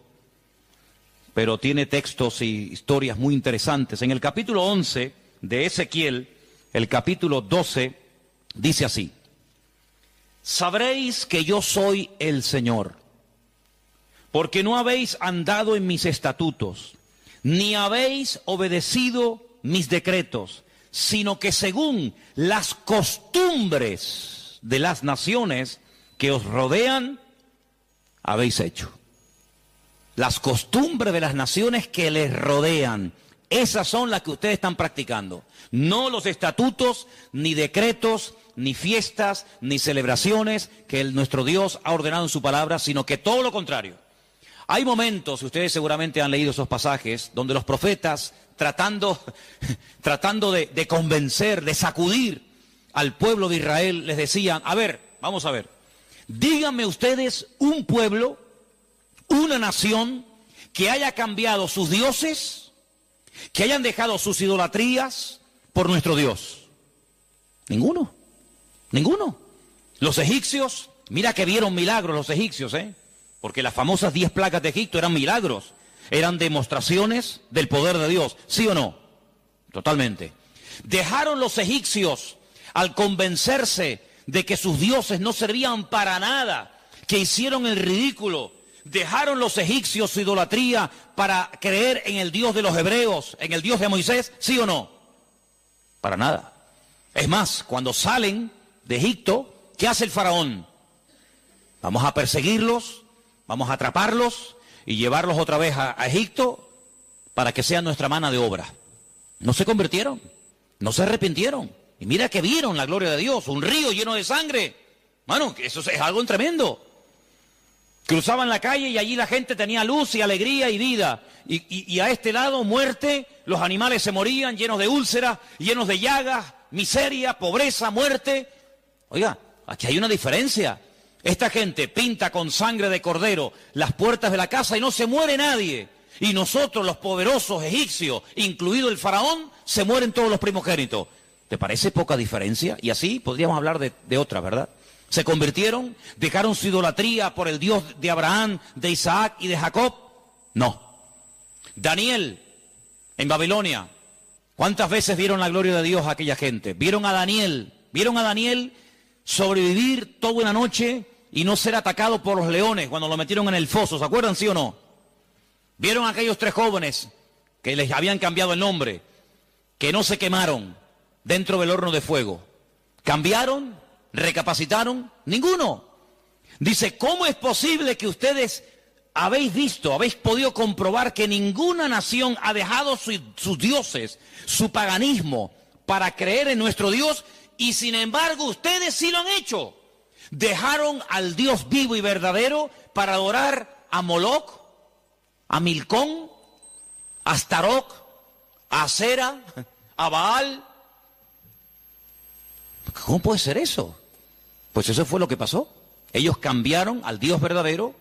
pero tiene textos y historias muy interesantes. En el capítulo 11 de Ezequiel, el capítulo 12, dice así: sabréis que yo soy el Señor, porque no habéis andado en mis estatutos, ni habéis obedecido mis decretos, sino que según las costumbres de las naciones que os rodean, habéis hecho. Las costumbres de las naciones que les rodean, esas son las que ustedes están practicando. No los estatutos, ni decretos, ni fiestas, ni celebraciones que nuestro Dios ha ordenado en su palabra, sino que todo lo contrario. Hay momentos, y ustedes seguramente han leído esos pasajes, donde los profetas, tratando de convencer, de sacudir al pueblo de Israel, les decían, a ver, vamos a ver, díganme ustedes un pueblo, una nación que haya cambiado sus dioses, que hayan dejado sus idolatrías por nuestro Dios. Ninguno, ninguno. Los egipcios, mira que vieron milagros los egipcios, porque las famosas 10 plagas de Egipto eran milagros, eran demostraciones del poder de Dios, ¿sí o no? Totalmente. Dejaron los egipcios al convencerse de que sus dioses no servían para nada, que hicieron el ridículo. ¿Dejaron los egipcios su idolatría para creer en el Dios de los hebreos, en el Dios de Moisés? ¿Sí o no? Para nada. Es más, cuando salen de Egipto, ¿qué hace el faraón? Vamos a perseguirlos, vamos a atraparlos y llevarlos otra vez a Egipto para que sean nuestra mano de obra. No se convirtieron, no se arrepintieron. Y mira que vieron la gloria de Dios, un río lleno de sangre. Bueno, eso es algo tremendo. Cruzaban la calle y allí la gente tenía luz y alegría y vida. Y a este lado, muerte, los animales se morían llenos de úlceras, llenos de llagas, miseria, pobreza, muerte. Oiga, aquí hay una diferencia. Esta gente pinta con sangre de cordero las puertas de la casa y no se muere nadie. Y nosotros, los poderosos egipcios, incluido el faraón, se mueren todos los primogénitos. ¿Te parece poca diferencia? Y así podríamos hablar de otras, ¿verdad? Se convirtieron, dejaron su idolatría por el Dios de Abraham, de Isaac y de Jacob. No. Daniel, en Babilonia, ¿cuántas veces vieron la gloria de Dios a aquella gente? Vieron a Daniel sobrevivir toda una noche y no ser atacado por los leones cuando lo metieron en el foso. ¿Se acuerdan, sí o no? Vieron a aquellos 3 jóvenes que les habían cambiado el nombre, que no se quemaron dentro del horno de fuego. ¿Cambiaron? ¿Recapacitaron? Ninguno. Dice, ¿cómo es posible que ustedes habéis podido comprobar que ninguna nación ha dejado sus dioses, su paganismo, para creer en nuestro Dios, y sin embargo ustedes sí lo han hecho? Dejaron al Dios vivo y verdadero para adorar a Moloc, a Milcón, a Astaroth, a Asera, a Baal. ¿Cómo puede ser eso? Pues eso fue lo que pasó. Ellos cambiaron al Dios verdadero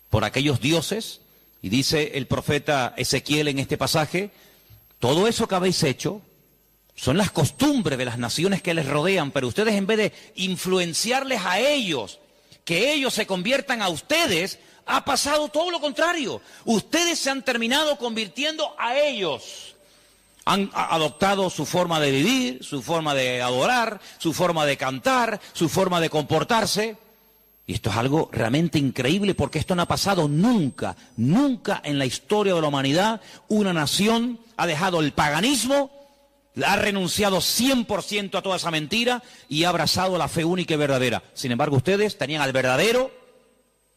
por aquellos dioses Y dice el profeta Ezequiel en este pasaje, todo eso que habéis hecho son las costumbres de las naciones que les rodean, pero ustedes en vez de influenciarles a ellos, que ellos se conviertan a ustedes, ha pasado todo lo contrario. Ustedes se han terminado convirtiendo a ellos. Han adoptado su forma de vivir, su forma de adorar, su forma de cantar, su forma de comportarse. Y esto es algo realmente increíble porque esto no ha pasado nunca, nunca en la historia de la humanidad. Una nación ha dejado el paganismo, ha renunciado 100% a toda esa mentira y ha abrazado la fe única y verdadera. Sin embargo, ustedes tenían al verdadero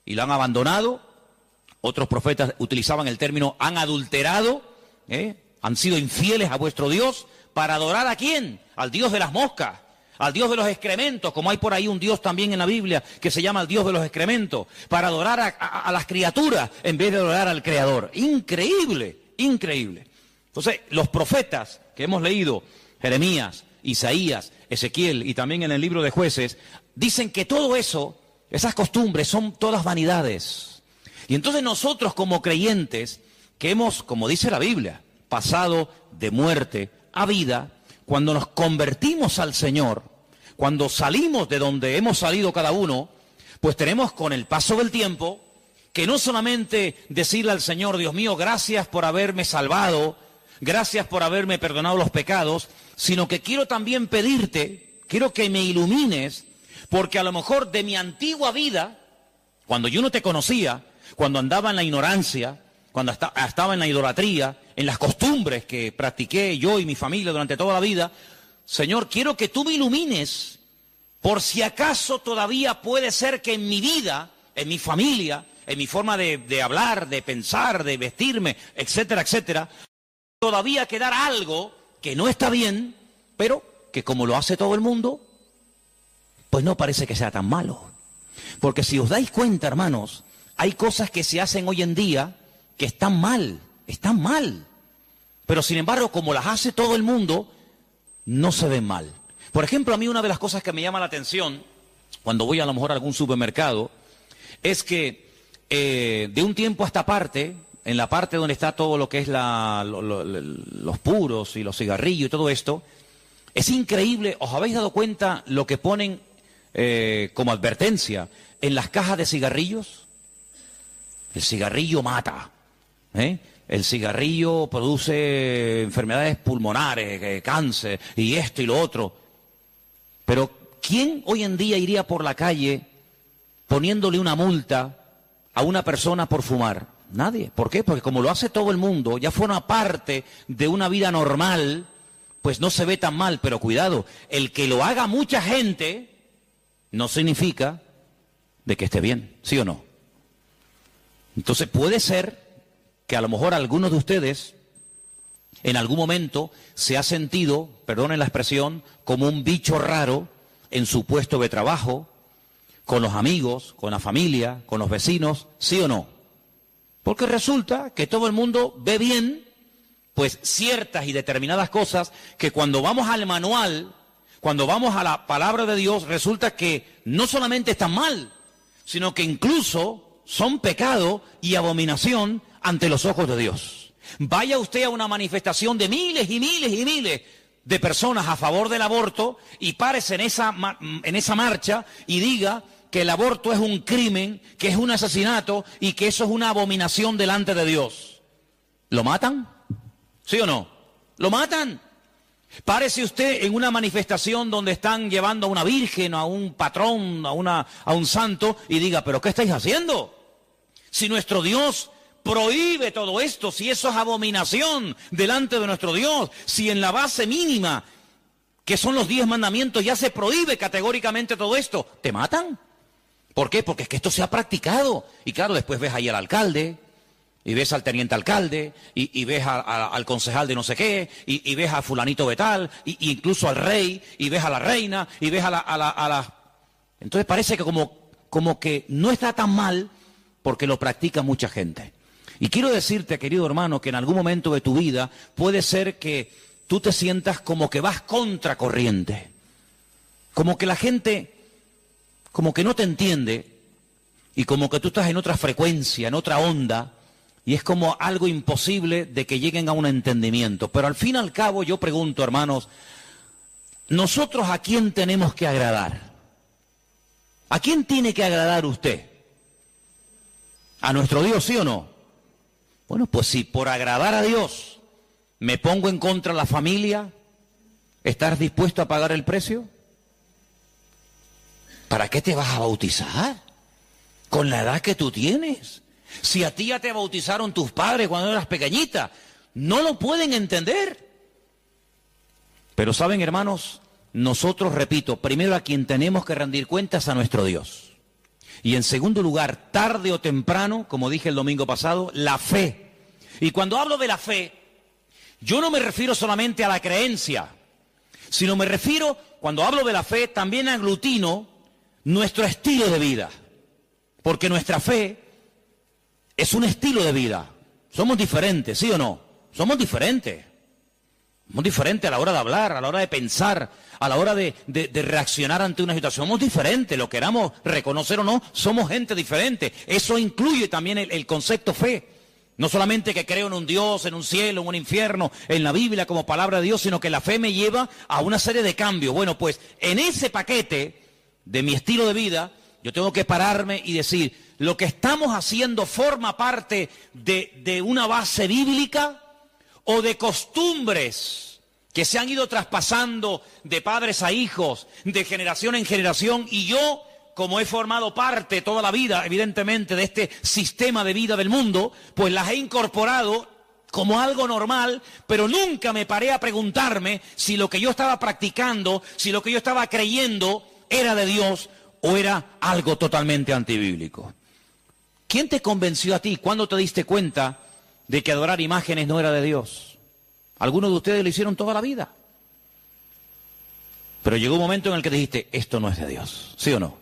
y lo han abandonado. Otros profetas utilizaban el término han adulterado, han sido infieles a vuestro Dios para adorar ¿a quién? Al Dios de las moscas, al Dios de los excrementos, como hay por ahí un Dios también en la Biblia que se llama el Dios de los excrementos, para adorar a las criaturas en vez de adorar al Creador. Increíble, increíble. Entonces, los profetas que hemos leído, Jeremías, Isaías, Ezequiel y también en el libro de Jueces, dicen que todo eso, esas costumbres son todas vanidades. Y entonces nosotros como creyentes, que hemos, como dice la Biblia, pasado de muerte a vida, cuando nos convertimos al Señor, cuando salimos de donde hemos salido cada uno, pues tenemos con el paso del tiempo que no solamente decirle al Señor, Dios mío, gracias por haberme salvado, gracias por haberme perdonado los pecados, sino que quiero también pedirte, quiero que me ilumines, porque a lo mejor de mi antigua vida, cuando yo no te conocía, cuando andaba en la ignorancia, cuando estaba en la idolatría, en las costumbres que practiqué yo y mi familia durante toda la vida, Señor, quiero que tú me ilumines, por si acaso todavía puede ser que en mi vida, en mi familia, en mi forma de hablar, de pensar, de vestirme, etcétera, etcétera, todavía quedara algo que no está bien, pero que como lo hace todo el mundo, pues no parece que sea tan malo. Porque si os dais cuenta, hermanos, hay cosas que se hacen hoy en día que están mal. Pero sin embargo, como las hace todo el mundo, no se ven mal. Por ejemplo, a mí una de las cosas que me llama la atención, cuando voy a lo mejor a algún supermercado, es que de un tiempo a esta parte, en la parte donde está todo lo que es los puros y los cigarrillos y todo esto, es increíble. ¿Os habéis dado cuenta lo que ponen como advertencia en las cajas de cigarrillos? El cigarrillo mata, el cigarrillo produce enfermedades pulmonares, cáncer y esto y lo otro. Pero ¿quién hoy en día iría por la calle poniéndole una multa a una persona por fumar? Nadie. ¿Por qué? Porque como lo hace todo el mundo, ya forma parte de una vida normal, pues no se ve tan mal. Pero cuidado, el que lo haga mucha gente no significa de que esté bien, ¿sí o no? Entonces puede ser que a lo mejor algunos de ustedes en algún momento se ha sentido, perdonen la expresión, como un bicho raro en su puesto de trabajo, con los amigos, con la familia, con los vecinos, ¿sí o no? Porque resulta que todo el mundo ve bien, pues ciertas y determinadas cosas que cuando vamos al manual, cuando vamos a la palabra de Dios, resulta que no solamente están mal, sino que incluso son pecado y abominación ante los ojos de Dios. Vaya usted a una manifestación de miles y miles y miles de personas a favor del aborto y párese en esa marcha y diga que el aborto es un crimen, que es un asesinato y que eso es una abominación delante de Dios. ¿Lo matan? ¿Sí o no? ¿Lo matan? Párese usted en una manifestación donde están llevando a una virgen, a un patrón, a un santo y diga, ¿pero qué estáis haciendo? Si nuestro Dios prohíbe todo esto, si eso es abominación delante de nuestro Dios, si en la base mínima, que son los 10 mandamientos, ya se prohíbe categóricamente todo esto, ¿te matan? ¿Por qué? Porque es que esto se ha practicado. Y claro, después ves ahí al alcalde, y ves al teniente alcalde, y ves al concejal de no sé qué, y ves a fulanito de tal, y incluso al rey, y ves a la reina, y ves a la... Entonces parece que como que no está tan mal, porque lo practica mucha gente. Y quiero decirte, querido hermano, que en algún momento de tu vida puede ser que tú te sientas como que vas contracorriente, como que la gente como que no te entiende y como que tú estás en otra frecuencia, en otra onda, y es como algo imposible de que lleguen a un entendimiento. Pero al fin y al cabo yo pregunto, hermanos, ¿nosotros a quién tenemos que agradar? ¿A quién tiene que agradar usted? ¿A nuestro Dios, sí o no? Bueno, pues si por agradar a Dios me pongo en contra de la familia, ¿estás dispuesto a pagar el precio? ¿Para qué te vas a bautizar? Con la edad que tú tienes. Si a ti ya te bautizaron tus padres cuando eras pequeñita, no lo pueden entender. Pero saben, hermanos, nosotros, repito, primero a quien tenemos que rendir cuentas a nuestro Dios. Y en segundo lugar, tarde o temprano, como dije el domingo pasado, la fe. Y cuando hablo de la fe, yo no me refiero solamente a la creencia, sino me refiero, cuando hablo de la fe, también aglutino nuestro estilo de vida. Porque nuestra fe es un estilo de vida. Somos diferentes, ¿sí o no? Somos diferentes. Somos diferentes a la hora de hablar, a la hora de pensar, a la hora de reaccionar ante una situación. Somos diferentes, lo queramos reconocer o no, somos gente diferente. Eso incluye también el concepto fe. No solamente que creo en un Dios, en un cielo, en un infierno, en la Biblia como palabra de Dios, sino que la fe me lleva a una serie de cambios. Bueno, pues en ese paquete de mi estilo de vida, yo tengo que pararme y decir, ¿lo que estamos haciendo forma parte de una base bíblica o de costumbres que se han ido traspasando de padres a hijos, de generación en generación? Y yo, como he formado parte toda la vida, evidentemente, de este sistema de vida del mundo, pues las he incorporado como algo normal, pero nunca me paré a preguntarme si lo que yo estaba practicando, si lo que yo estaba creyendo era de Dios o era algo totalmente antibíblico. ¿Quién te convenció a ti? ¿Cuándo te diste cuenta de que adorar imágenes no era de Dios? Algunos de ustedes lo hicieron toda la vida. Pero llegó un momento en el que dijiste, esto no es de Dios, ¿sí o no?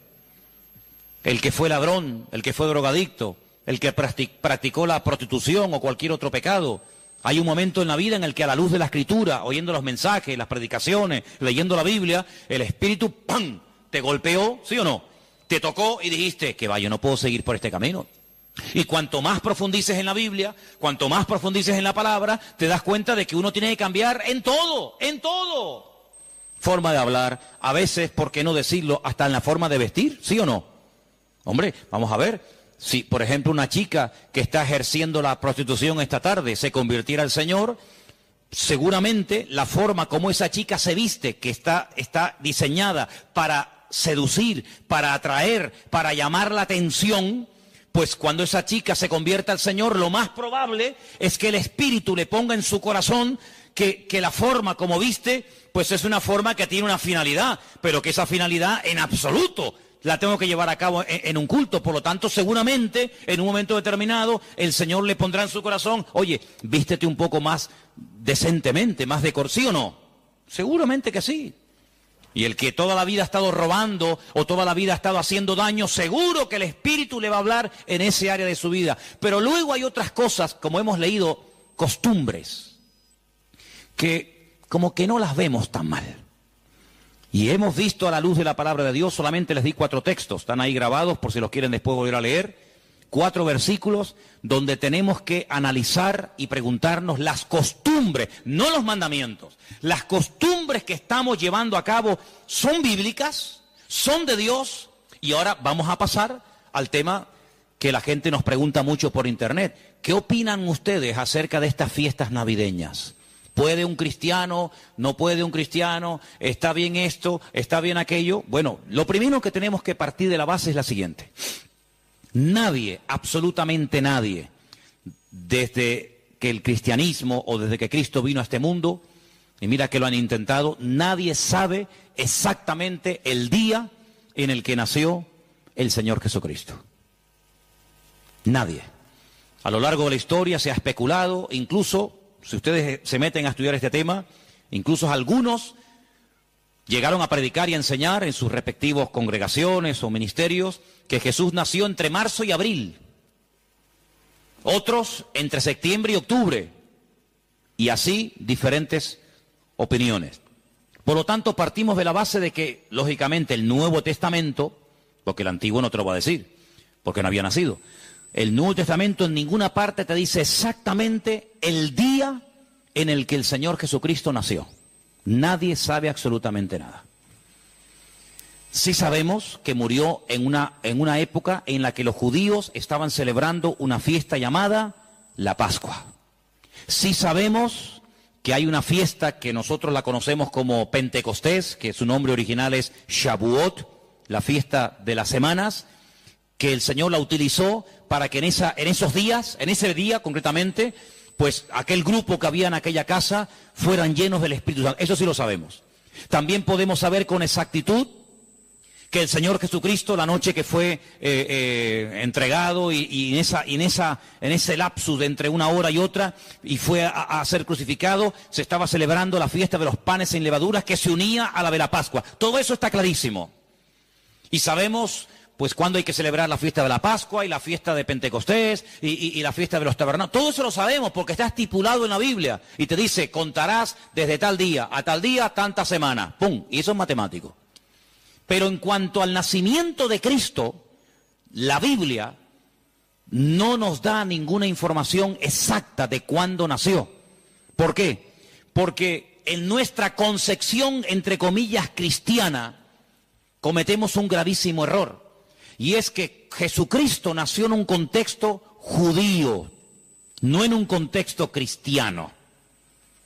El que fue ladrón, el que fue drogadicto, el que practicó la prostitución o cualquier otro pecado. Hay un momento en la vida en el que a la luz de la Escritura, oyendo los mensajes, las predicaciones, leyendo la Biblia, el Espíritu, ¡pam!, te golpeó, ¿sí o no? Te tocó y dijiste, que vaya, yo no puedo seguir por este camino. Y cuanto más profundices en la Biblia, cuanto más profundices en la palabra, te das cuenta de que uno tiene que cambiar en todo, en todo. Forma de hablar, a veces, ¿por qué no decirlo?, hasta en la forma de vestir, ¿sí o no? Hombre, vamos a ver, si por ejemplo una chica que está ejerciendo la prostitución esta tarde se convirtiera al Señor, seguramente la forma como esa chica se viste, que está diseñada para seducir, para atraer, para llamar la atención, pues cuando esa chica se convierta al Señor, lo más probable es que el Espíritu le ponga en su corazón que la forma como viste, pues es una forma que tiene una finalidad, pero que esa finalidad en absoluto la tengo que llevar a cabo en un culto. Por lo tanto, seguramente, en un momento determinado, el Señor le pondrá en su corazón, oye, vístete un poco más decentemente, más ¿sí o no? Seguramente que sí. Y el que toda la vida ha estado robando o toda la vida ha estado haciendo daño, seguro que el Espíritu le va a hablar en ese área de su vida. Pero luego hay otras cosas, como hemos leído, costumbres, que como que no las vemos tan mal. Y hemos visto a la luz de la palabra de Dios, solamente les di 4 textos, están ahí grabados por si los quieren después volver a leer, 4 versículos donde tenemos que analizar y preguntarnos las costumbres, no los mandamientos, las costumbres que estamos llevando a cabo, ¿son bíblicas? ¿Son de Dios? Y ahora vamos a pasar al tema que la gente nos pregunta mucho por internet. ¿Qué opinan ustedes acerca de estas fiestas navideñas? ¿Puede un cristiano? ¿No puede un cristiano? ¿Está bien esto? ¿Está bien aquello? Bueno, lo primero que tenemos que partir de la base es la siguiente. Nadie, absolutamente nadie, desde que el cristianismo o desde que Cristo vino a este mundo, y mira que lo han intentado, nadie sabe exactamente el día en el que nació el Señor Jesucristo. Nadie. A lo largo de la historia se ha especulado, incluso, si ustedes se meten a estudiar este tema, incluso algunos llegaron a predicar y a enseñar en sus respectivas congregaciones o ministerios que Jesús nació entre marzo y abril. Otros entre septiembre y octubre. Y así diferentes opiniones. Por lo tanto, partimos de la base de que, lógicamente, el Nuevo Testamento, porque el Antiguo no te lo va a decir, porque no había nacido, El Nuevo Testamento en ninguna parte te dice exactamente el día en el que el Señor Jesucristo nació. Nadie sabe absolutamente nada. Sí sabemos que murió en una época en la que los judíos estaban celebrando una fiesta llamada la Pascua. Sí sabemos que hay una fiesta que nosotros la conocemos como Pentecostés, que su nombre original es Shavuot, la fiesta de las semanas, que el Señor la utilizó para que en ese día concretamente, pues aquel grupo que había en aquella casa fueran llenos del Espíritu Santo. Eso sí lo sabemos. También podemos saber con exactitud que el Señor Jesucristo, la noche que fue entregado y en ese lapsus de entre una hora y otra, y fue a ser crucificado, se estaba celebrando la fiesta de los panes sin levaduras, que se unía a la de la Pascua. Todo eso está clarísimo. Y sabemos pues cuándo hay que celebrar la fiesta de la Pascua y la fiesta de Pentecostés y la fiesta de los tabernáculos. Todo eso lo sabemos porque está estipulado en la Biblia. Y te dice, contarás desde tal día a tal día, tanta semana. ¡Pum! Y eso es matemático. Pero en cuanto al nacimiento de Cristo, la Biblia no nos da ninguna información exacta de cuándo nació. ¿Por qué? Porque en nuestra concepción, entre comillas, cristiana, cometemos un gravísimo error. Y es que Jesucristo nació en un contexto judío, no en un contexto cristiano.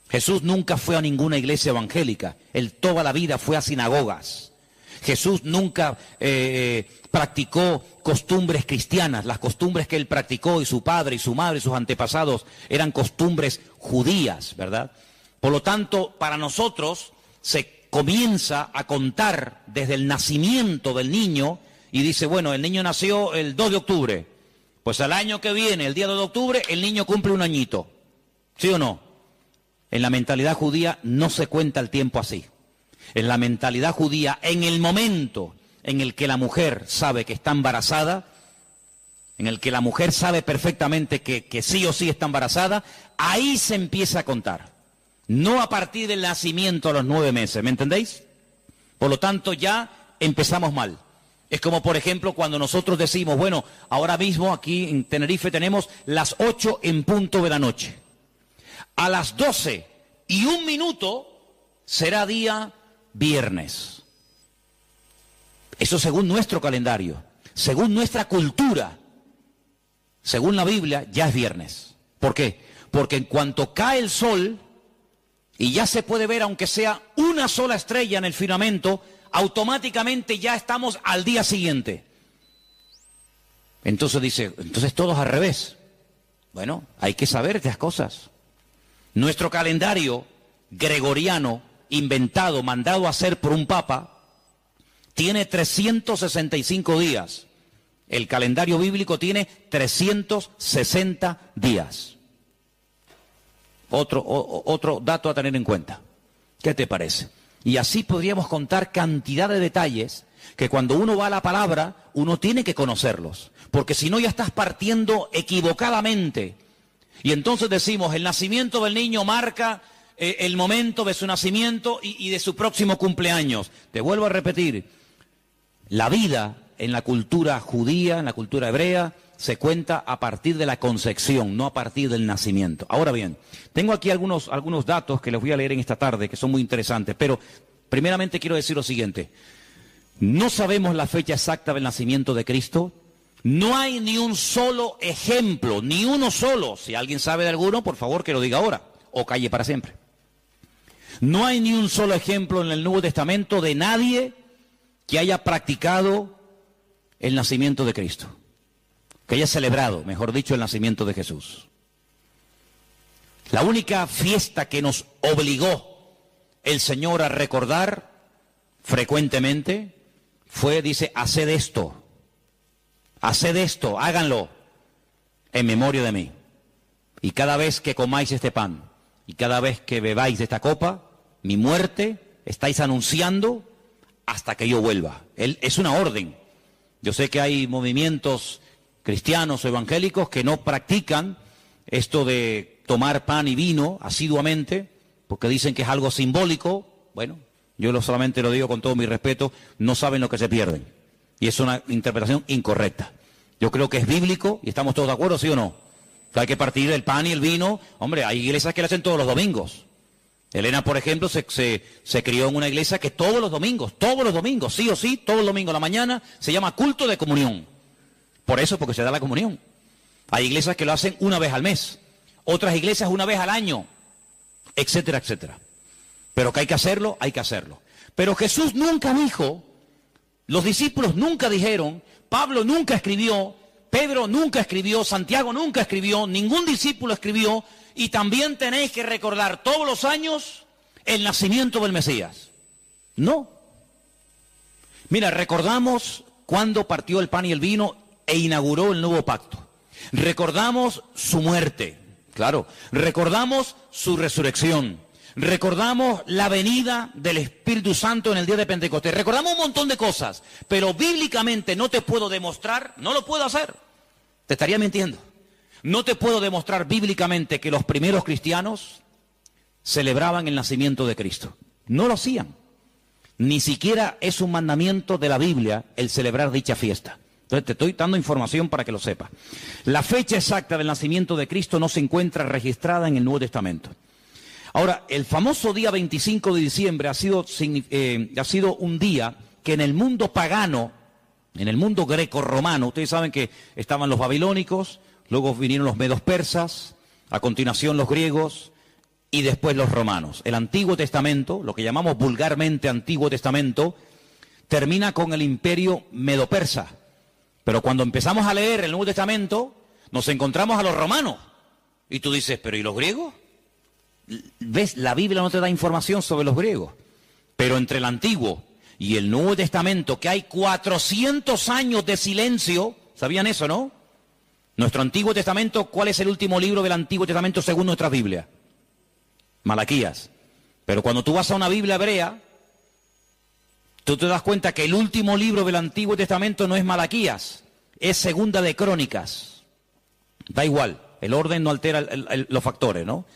Jesús nunca fue a ninguna iglesia evangélica, él toda la vida fue a sinagogas. Jesús nunca practicó costumbres cristianas. Las costumbres que él practicó, y su padre y su madre y sus antepasados, eran costumbres judías, ¿verdad? Por lo tanto, para nosotros se comienza a contar desde el nacimiento del niño y dice, bueno, el niño nació el 2 de octubre. Pues al año que viene, el día 2 de octubre, el niño cumple un añito. ¿Sí o no? En la mentalidad judía no se cuenta el tiempo así. En la mentalidad judía, en el momento en el que la mujer sabe que está embarazada, en el que la mujer sabe perfectamente que sí o sí está embarazada, ahí se empieza a contar. No a partir del nacimiento a los 9 meses, ¿me entendéis? Por lo tanto, ya empezamos mal. Es como, por ejemplo, cuando nosotros decimos, bueno, ahora mismo aquí en Tenerife tenemos las 8 en punto de la noche. A las 12:01 será día viernes. Eso según nuestro calendario, según nuestra cultura, según la Biblia, ya es viernes. ¿Por qué? Porque en cuanto cae el sol y ya se puede ver, aunque sea una sola estrella en el firmamento, automáticamente ya estamos al día siguiente. Entonces dice, entonces todo es al revés. Bueno, hay que saber estas cosas. Nuestro calendario gregoriano, inventado, mandado a hacer por un papa, tiene 365 días. El calendario bíblico tiene 360 días. Otro dato a tener en cuenta. ¿Qué te parece? Y así podríamos contar cantidad de detalles que cuando uno va a la palabra, uno tiene que conocerlos. Porque si no, ya estás partiendo equivocadamente. Y entonces decimos, el nacimiento del niño marca el momento de su nacimiento y de su próximo cumpleaños. Te vuelvo a repetir, la vida en la cultura judía, en la cultura hebrea, se cuenta a partir de la concepción, no a partir del nacimiento. Ahora bien, tengo aquí algunos datos que les voy a leer en esta tarde, que son muy interesantes, pero primeramente quiero decir lo siguiente. No sabemos la fecha exacta del nacimiento de Cristo. No hay ni un solo ejemplo, ni uno solo. Si alguien sabe de alguno, por favor que lo diga ahora, o calle para siempre. No hay ni un solo ejemplo en el Nuevo Testamento de nadie que haya practicado el nacimiento de Cristo, que haya celebrado, mejor dicho, el nacimiento de Jesús. La única fiesta que nos obligó el Señor a recordar frecuentemente fue, dice, haced esto, háganlo en memoria de mí. Y cada vez que comáis este pan y cada vez que bebáis de esta copa, mi muerte estáis anunciando hasta que yo vuelva. Es una orden. Yo sé que hay movimientos cristianos o evangélicos que no practican esto de tomar pan y vino asiduamente, porque dicen que es algo simbólico. Bueno, yo solamente lo digo con todo mi respeto, no saben lo que se pierden. Y es una interpretación incorrecta. Yo creo que es bíblico y estamos todos de acuerdo, ¿sí o no? O sea, hay que partir el pan y el vino. Hombre, hay iglesias que lo hacen todos los domingos. Elena, por ejemplo, se crió en una iglesia que todos los domingos, sí o sí, todos los domingos a la mañana, se llama culto de comunión. Por eso, porque se da la comunión. Hay iglesias que lo hacen una vez al mes, otras iglesias una vez al año, etcétera, etcétera. Pero que hay que hacerlo, hay que hacerlo. Pero Jesús nunca dijo, los discípulos nunca dijeron, Pablo nunca escribió, Pedro nunca escribió, Santiago nunca escribió, ningún discípulo escribió, y también tenéis que recordar todos los años el nacimiento del Mesías. No. Mira, recordamos cuando partió el pan y el vino e inauguró el nuevo pacto. Recordamos su muerte, claro. Recordamos su resurrección. Recordamos la venida del Espíritu Santo en el día de Pentecostés. Recordamos un montón de cosas, pero bíblicamente no te puedo demostrar, no lo puedo hacer. Te estaría mintiendo. No te puedo demostrar bíblicamente que los primeros cristianos celebraban el nacimiento de Cristo. No lo hacían. Ni siquiera es un mandamiento de la Biblia el celebrar dicha fiesta. Entonces te estoy dando información para que lo sepas. La fecha exacta del nacimiento de Cristo no se encuentra registrada en el Nuevo Testamento. Ahora, el famoso día 25 de diciembre ha sido un día que en el mundo pagano, en el mundo greco-romano, ustedes saben que estaban los babilónicos, luego vinieron los medos persas, a continuación los griegos y después los romanos. El Antiguo Testamento, lo que llamamos vulgarmente Antiguo Testamento, termina con el imperio medo-persa. Pero cuando empezamos a leer el Nuevo Testamento, nos encontramos a los romanos. Y tú dices, ¿pero y los griegos? ¿Ves? La Biblia no te da información sobre los griegos. Pero entre el Antiguo y el Nuevo Testamento, que hay 400 años de silencio, ¿sabían eso, no? Nuestro Antiguo Testamento, ¿cuál es el último libro del Antiguo Testamento según nuestra Biblia? Malaquías. Pero cuando tú vas a una Biblia hebrea, tú te das cuenta que el último libro del Antiguo Testamento no es Malaquías, es Segunda de Crónicas. Da igual, el orden no altera los factores, ¿no?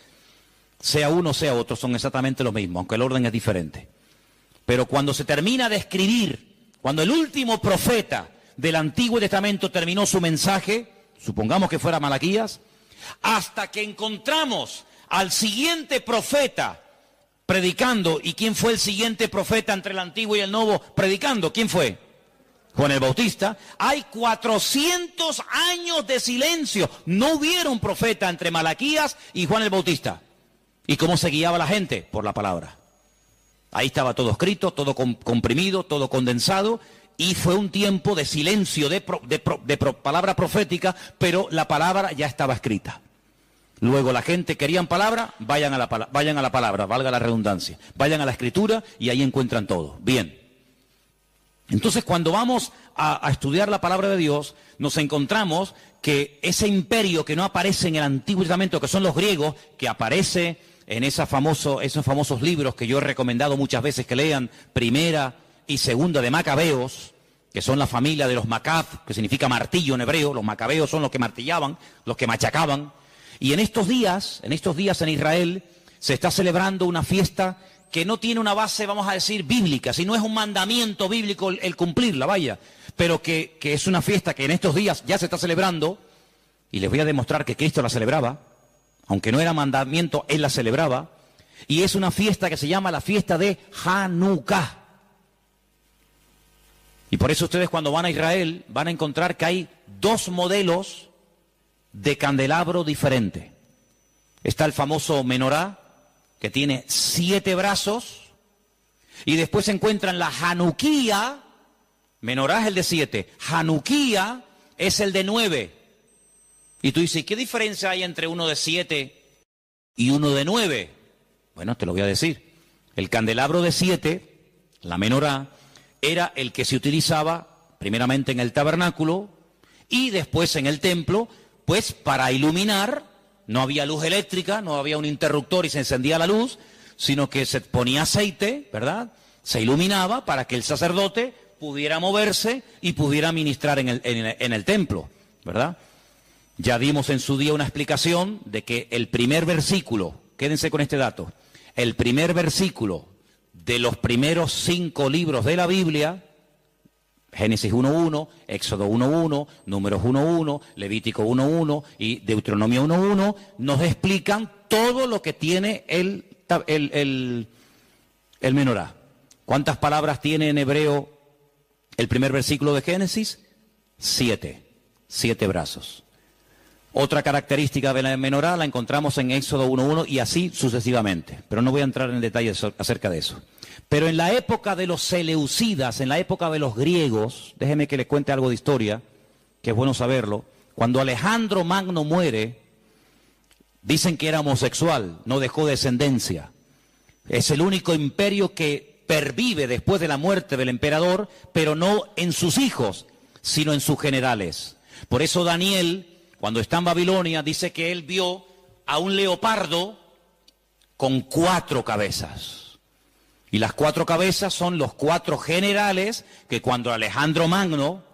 Sea uno, sea otro, son exactamente lo mismo, aunque el orden es diferente. Pero cuando se termina de escribir, cuando el último profeta del Antiguo Testamento terminó su mensaje, supongamos que fuera Malaquías, hasta que encontramos al siguiente profeta predicando. ¿Y quién fue el siguiente profeta entre el Antiguo y el Nuevo predicando? ¿Quién fue? Juan el Bautista. Hay 400 años de silencio. No hubieron profeta entre Malaquías y Juan el Bautista. ¿Y cómo se guiaba la gente? Por la palabra. Ahí estaba todo escrito, todo comprimido, todo condensado, y fue un tiempo de silencio, de palabra profética, pero la palabra ya estaba escrita. Luego la gente querían palabra, vayan a la palabra, valga la redundancia, vayan a la escritura y ahí encuentran todo. Bien. Entonces cuando vamos a estudiar la palabra de Dios, nos encontramos que ese imperio que no aparece en el Antiguo Testamento, que son los griegos, que aparece en esos famosos libros que yo he recomendado muchas veces que lean, Primera y Segunda de Macabeos, que son la familia de los Macab, que significa martillo en hebreo. Los macabeos son los que martillaban, los que machacaban. Y en estos días en Israel se está celebrando una fiesta que no tiene una base, vamos a decir, bíblica, sino es un mandamiento bíblico el cumplirla, vaya, pero que es una fiesta que en estos días ya se está celebrando, y les voy a demostrar que Cristo la celebraba, aunque no era mandamiento, Él la celebraba, y es una fiesta que se llama la fiesta de Hanukkah. Y por eso ustedes cuando van a Israel van a encontrar que hay dos modelos de candelabro diferente. Está el famoso menorá, que tiene 7 brazos, y después se encuentran la Hanukkía. Menorá es el de 7, Hanukkía es el de 9. Y tú dices, ¿qué diferencia hay entre uno de 7 y uno de 9? Bueno, te lo voy a decir. El candelabro de 7, la menorá, era el que se utilizaba primeramente en el tabernáculo y después en el templo, pues para iluminar. No había luz eléctrica, no había un interruptor y se encendía la luz, sino que se ponía aceite, ¿verdad? Se iluminaba para que el sacerdote pudiera moverse y pudiera ministrar en el templo, ¿verdad? Ya dimos en su día una explicación de que el primer versículo, quédense con este dato, el primer versículo de los primeros 5 libros de la Biblia, Génesis 1.1, Éxodo 1.1, Números 1.1, Levítico 1.1 y Deuteronomio 1.1 nos explican todo lo que tiene el menorá. ¿Cuántas palabras tiene en hebreo el primer versículo de Génesis? 7 brazos. Otra característica de la menorá la encontramos en Éxodo 1.1 y así sucesivamente, pero no voy a entrar en detalles acerca de eso. Pero en la época de los seleucidas, en la época de los griegos, déjeme que le cuente algo de historia, que es bueno saberlo. Cuando Alejandro Magno muere, dicen que era homosexual, no dejó descendencia. Es el único imperio que pervive después de la muerte del emperador, pero no en sus hijos, sino en sus generales. Por eso Daniel, cuando está en Babilonia, dice que él vio a un leopardo con 4 cabezas. Y las 4 cabezas son los 4 generales que cuando Alejandro Magno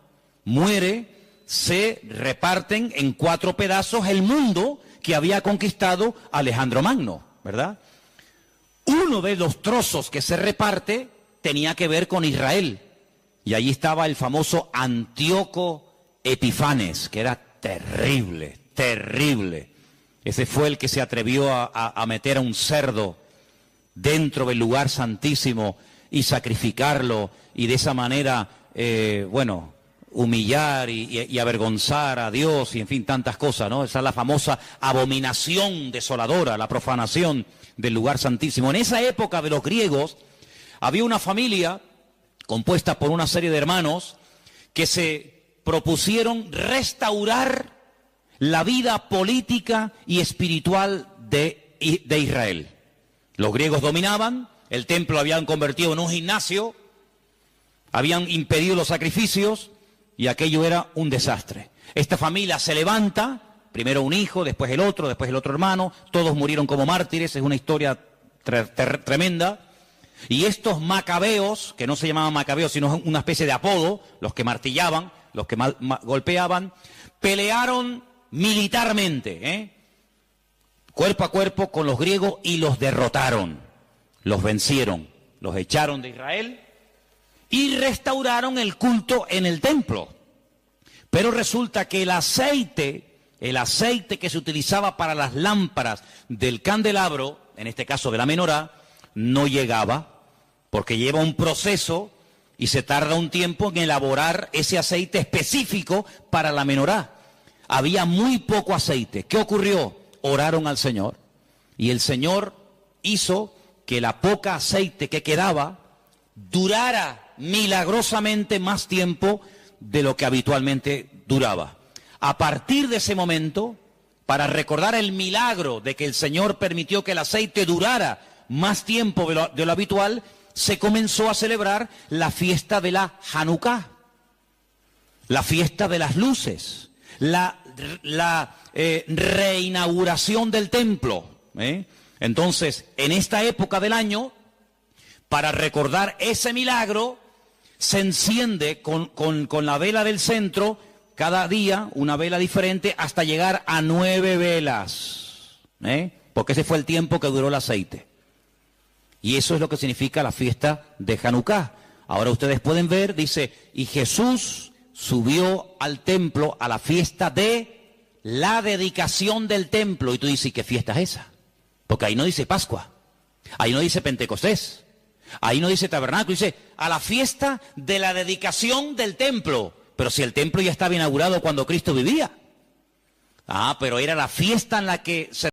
muere, se reparten en 4 pedazos el mundo que había conquistado Alejandro Magno, ¿verdad? Uno de los trozos que se reparte tenía que ver con Israel. Y allí estaba el famoso Antíoco Epifanes, que era terrible, terrible. Ese fue el que se atrevió a meter a un cerdo dentro del lugar santísimo y sacrificarlo y de esa manera, humillar y avergonzar a Dios y en fin, tantas cosas, ¿no? Esa es la famosa abominación desoladora, la profanación del lugar santísimo. En esa época de los griegos había una familia compuesta por una serie de hermanos que se propusieron restaurar la vida política y espiritual de Israel. Los griegos dominaban, el templo lo habían convertido en un gimnasio, habían impedido los sacrificios y aquello era un desastre. Esta familia se levanta, primero un hijo, después el otro hermano, todos murieron como mártires, es una historia tremenda. Y estos macabeos, que no se llamaban macabeos, sino una especie de apodo, los que martillaban, los que golpeaban, pelearon militarmente, cuerpo a cuerpo con los griegos y los derrotaron, los vencieron, los echaron de Israel y restauraron el culto en el templo. Pero resulta que el aceite que se utilizaba para las lámparas del candelabro, en este caso de la menorá, no llegaba, porque lleva un proceso y se tarda un tiempo en elaborar ese aceite específico para la menorá. Había muy poco aceite. ¿Qué ocurrió? Oraron al Señor y el Señor hizo que la poca aceite que quedaba durara milagrosamente más tiempo de lo que habitualmente duraba. A partir de ese momento, para recordar el milagro de que el Señor permitió que el aceite durara más tiempo de lo habitual, se comenzó a celebrar la fiesta de la Hanukkah, la fiesta de las luces, la reinauguración del templo. Entonces, en esta época del año, para recordar ese milagro, se enciende con la vela del centro, cada día una vela diferente, hasta llegar a 9 velas, porque ese fue el tiempo que duró el aceite. Y eso es lo que significa la fiesta de Hanukkah. Ahora ustedes pueden ver, dice, y Jesús subió al templo a la fiesta de la dedicación del templo. Y tú dices, ¿qué fiesta es esa? Porque ahí no dice Pascua, ahí no dice Pentecostés, ahí no dice tabernáculo, dice a la fiesta de la dedicación del templo. Pero si el templo ya estaba inaugurado cuando Cristo vivía. Pero era la fiesta en la que se...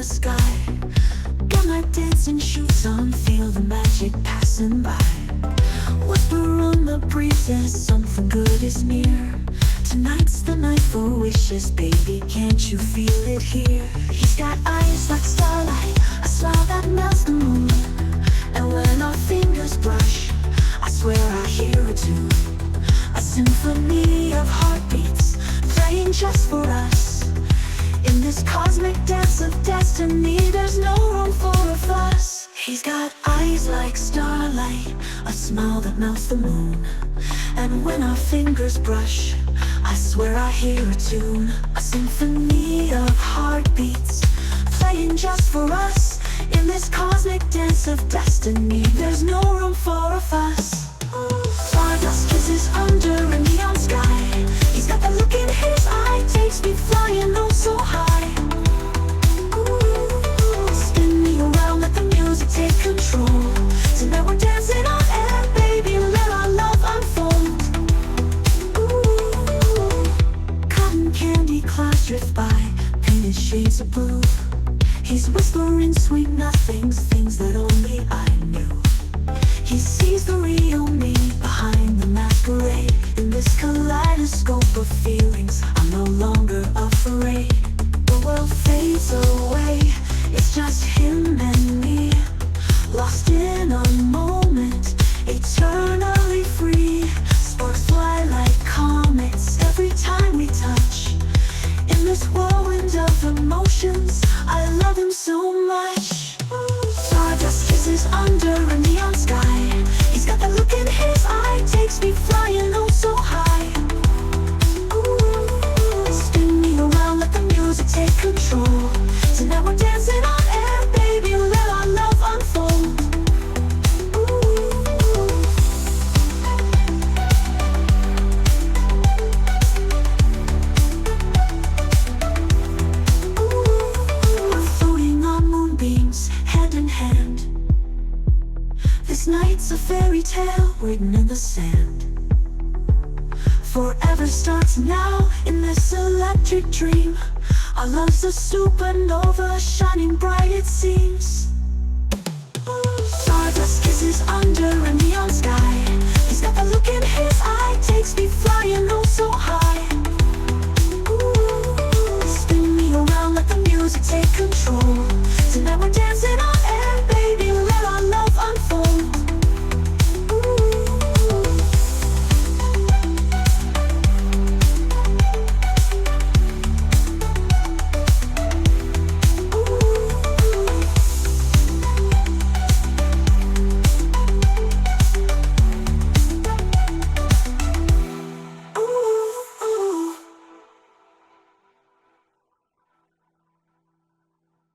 sky. Got my dancing shoes on, feel the magic passing by. Whisper on the breezes, something good is near. Tonight's the night for wishes, baby, can't you feel it here? He's got eyes like starlight, a smile that melts the moon. And when our fingers brush, I swear I hear a tune. A symphony of heartbeats, playing just for us. In this cosmic dance of destiny, there's no room for a fuss. He's got eyes like starlight, a smile that melts the moon. And when our fingers brush, I swear I hear a tune. A symphony of heartbeats, playing just for us. In this cosmic dance of destiny, there's no room for a fuss. Stardust kisses under a neon sky. He's got the look in his eye, takes me flying oh so high. Ooh, spin me around, let the music take control. Tonight we're dancing on air, baby, let our love unfold. Ooh, cotton candy clouds drift by, painted shades of blue. He's whispering sweet nothings, things that only I knew. He sees the real me behind the masquerade. In this kaleidoscope of feelings, I'm no longer afraid. The world fades away, it's just him and me. Lost in a moment, eternally free. Sparks fly like comets every time we touch. In this whirlwind of emotions, I love him so much. Stardust kisses under a neon sky. He's got that look in his eye, takes me flying oh so high. Ooh, spin me around, let the music take control. Tonight we're dancing on air, baby, let our love unfold. This night's a fairy tale written in the sand. Forever starts now in this electric dream. Our love's a supernova, shining bright it seems. Stardust kisses under a neon sky.